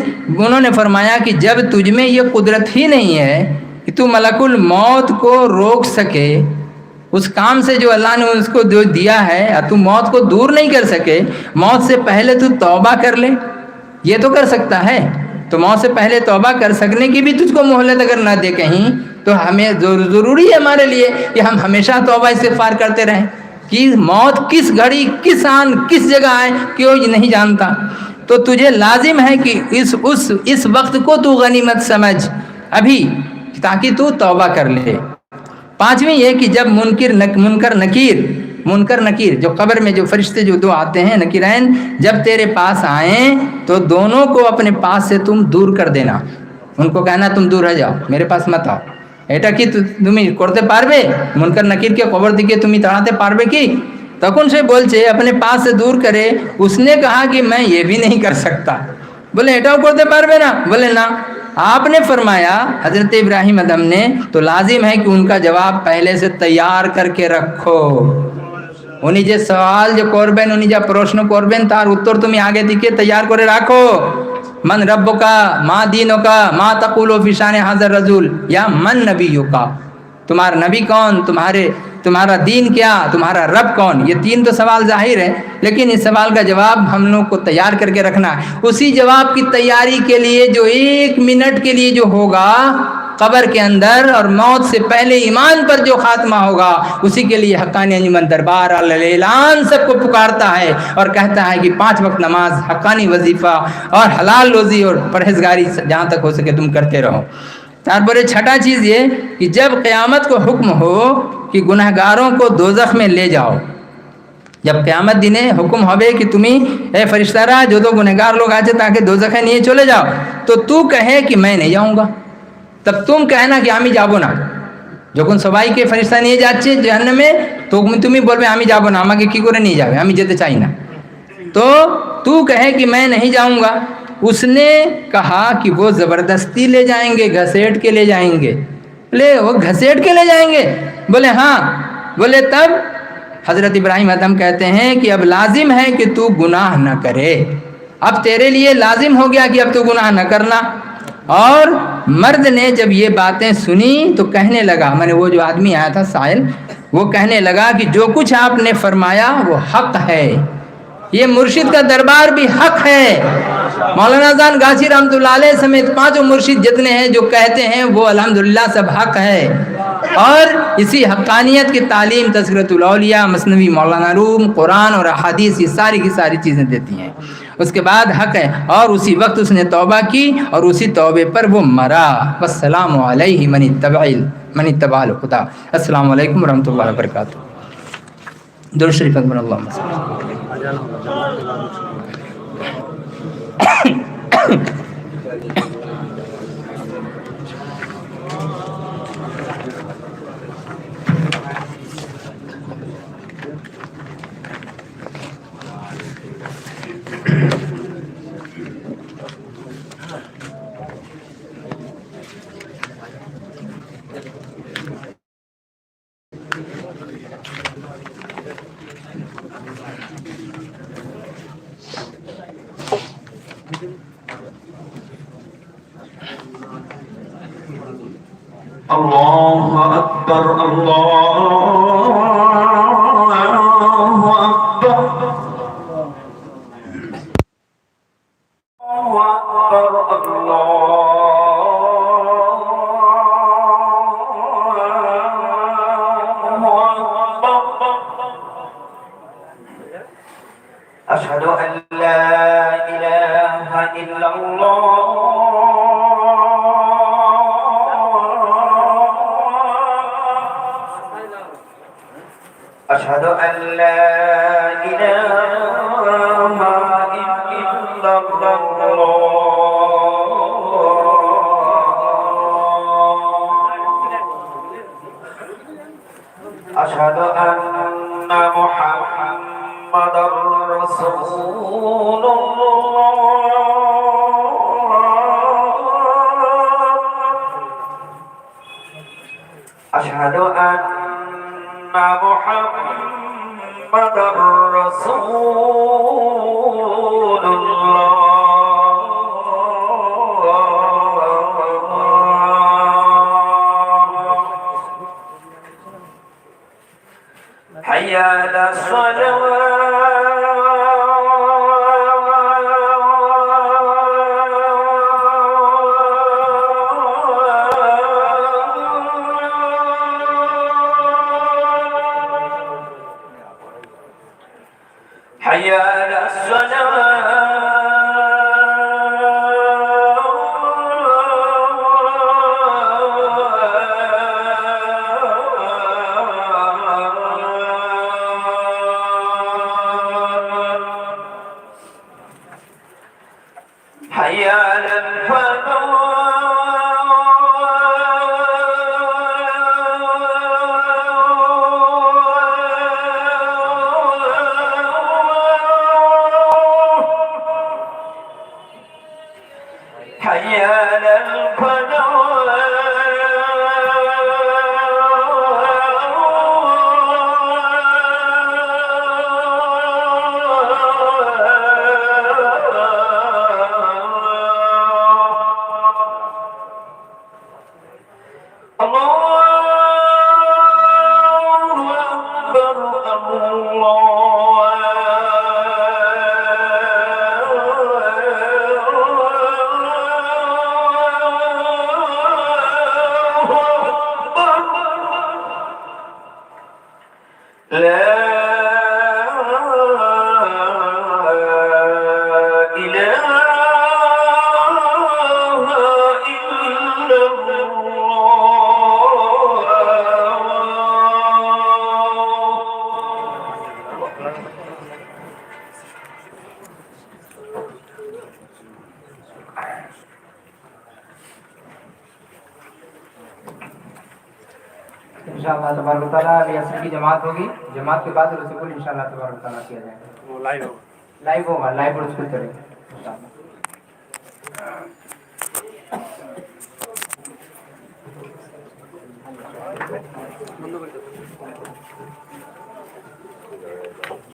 उन्होंने फरमाया कि जब तुझ में ये कुदरत ही नहीं है कि तू मलकुल मौत को रोक सके, उस काम से जो अल्लाह ने उसको जो दिया है, तू मौत को दूर नहीं कर सके, मौत से पहले तू तौबा कर ले, ये तो कर सकता है। तो मौत से पहले तौबा कर सकने की भी तुझको मोहलत अगर ना दे कहीं, तो हमें ज़रूरी है हमारे लिए कि हम हमेशा तौबा इस्तिग़फ़ार करते रहें, कि मौत किस घड़ी किस आन किस जगह आए क्यों नहीं जानता। तो तुझे लाजिम है कि इस वक्त को तू गनीमत समझ अभी, ताकि तू तौबा कर ले। पांचवी ये कि जब मुनकर नकीर जो कब्र में जो फरिश्ते जो 2 आते हैं नकीरैन, जब तेरे पास आए तो दोनों को अपने पास से तुम दूर कर देना, उनको कहना तुम दूर रह जाओ, मेरे पास मत आओ। এটা কি তুমি করতে পারবে? মুনকার নাকিরকে কবর দিকে তুমি তাড়াতে পারবে কি? তখন সে বলছে अपने पास से दूर करे। उसने कहा कि मैं ये भी नहीं कर सकता। बोले এটাও করতে পারবে না? बोले ना। आपने फरमाया हजरत इब्राहिम आदम ने, तो लाजिम है कि उनका जवाब पहले से तैयार करके रखो। উনি যে সওয়াল যে করবেন, উনি যা প্রশ্ন করবেন তার উত্তর তুমি আগে থেকে তৈয়ার করে রাখো। मन रब्बुका मा दीनुका मा तक़ूलु फी शानि हाज़ा रजुल या मन नबियुका, तुम्हारा नबी कौन, तुम्हारा दीन क्या, तुम्हारा रब कौन। ये 3 तो सवाल जाहिर है, लेकिन इस सवाल का जवाब हम लोग को तैयार करके रखना है। उसी जवाब की तैयारी के लिए जो 1 मिनट के लिए जो होगा कब्र के अंदर और मौत से पहले ईमान पर जो खात्मा होगा, उसी के लिए हक्कानी अंजुमन दरबार अल-ऐलान सबको पुकारता है और कहता है कि 5 वक्त नमाज, हक्कानी वजीफ़ा और हलाल रोज़ी और परहेजगारी जहाँ तक हो सके तुम करते रहो। तारपरे छठा चीज़ ये कि जब क़यामत को हुक्म हो कि गुनहगारों को दोज़ख में ले जाओ, जब क़यामत दिने हुक्म होवे कि तुम्ही ए फरिश्तारा जो तो गुनहगार लोग आते ताकि दोज़खे निये चले जाओ, तो तू कहे कि मैं नहीं जाऊँगा, तब तुम कहना कि आमी जाबो ना। যখন সবাইকে ফেরেশতা নিয়ে যাচ্ছে জাহান্নামে, তো তুমি বলবে আমি যাব না, আমাকে কি করে নিয়ে যাবে, আমি যেতে চাই না। तो तू कहे कि मैं नहीं जाऊंगा। उसने कहा कि वो ज़बरदस्ती ले जाएंगे, घसीट के ले जाएंगे। बोले वो घसीट के ले जाएंगे? बोले हाँ। बोले तब हज़रत इब्राहिम आदम कहते हैं कि अब लाजिम है कि तू गुनाह न करे, अब तेरे लिए लाजिम हो गया कि अब तू गुनाह न करना। और मर्द ने जब ये बातें सुनी तो कहने लगा, मैंने वो जो आदमी आया था साहिल, वो कहने लगा कि जो कुछ आपने फरमाया वो हक है, ये मुर्शिद का दरबार भी हक है। मौलाना जान गाजी रहमतुल्लाह अलैह समेत 5 मुर्शिद जितने हैं जो कहते हैं वो अल्हम्दुलिल्लाह सब हक है। और इसी हक्कानियत की तालीम तज़किरतुल औलिया, मसनवी मौलाना रूम, कुरान और अहादीस ये सारी की सारी चीज़ें देती हैं। उसके बाद हक है, और उसी वक्त उसने तौबा की और उसी तौबे पर वो मरा। वस्सलामु अलैहि मन इत्तबअल हुदा। अस्सलामु अलैकुम रहमतुल्लाहि व बरकातुहू। दुरूद शरीफ अकबर अल्लाहुम्मा Thank you. أشهد أن لا إله إلا الله أشهد أن لا إله إلا الله أشهد أن محمدا رسول الله أشهد أن محمدا رسول الله حي على حي على حي على حي على لا إله إلا इंशाअल्लाह तबारक तआला अभी असर की जमात होगी, जमात के बाद रसूल इंशाअल्लाह तबारक तआला किया जाएगा, लाइव होगा, लाइव उसको करेंगे।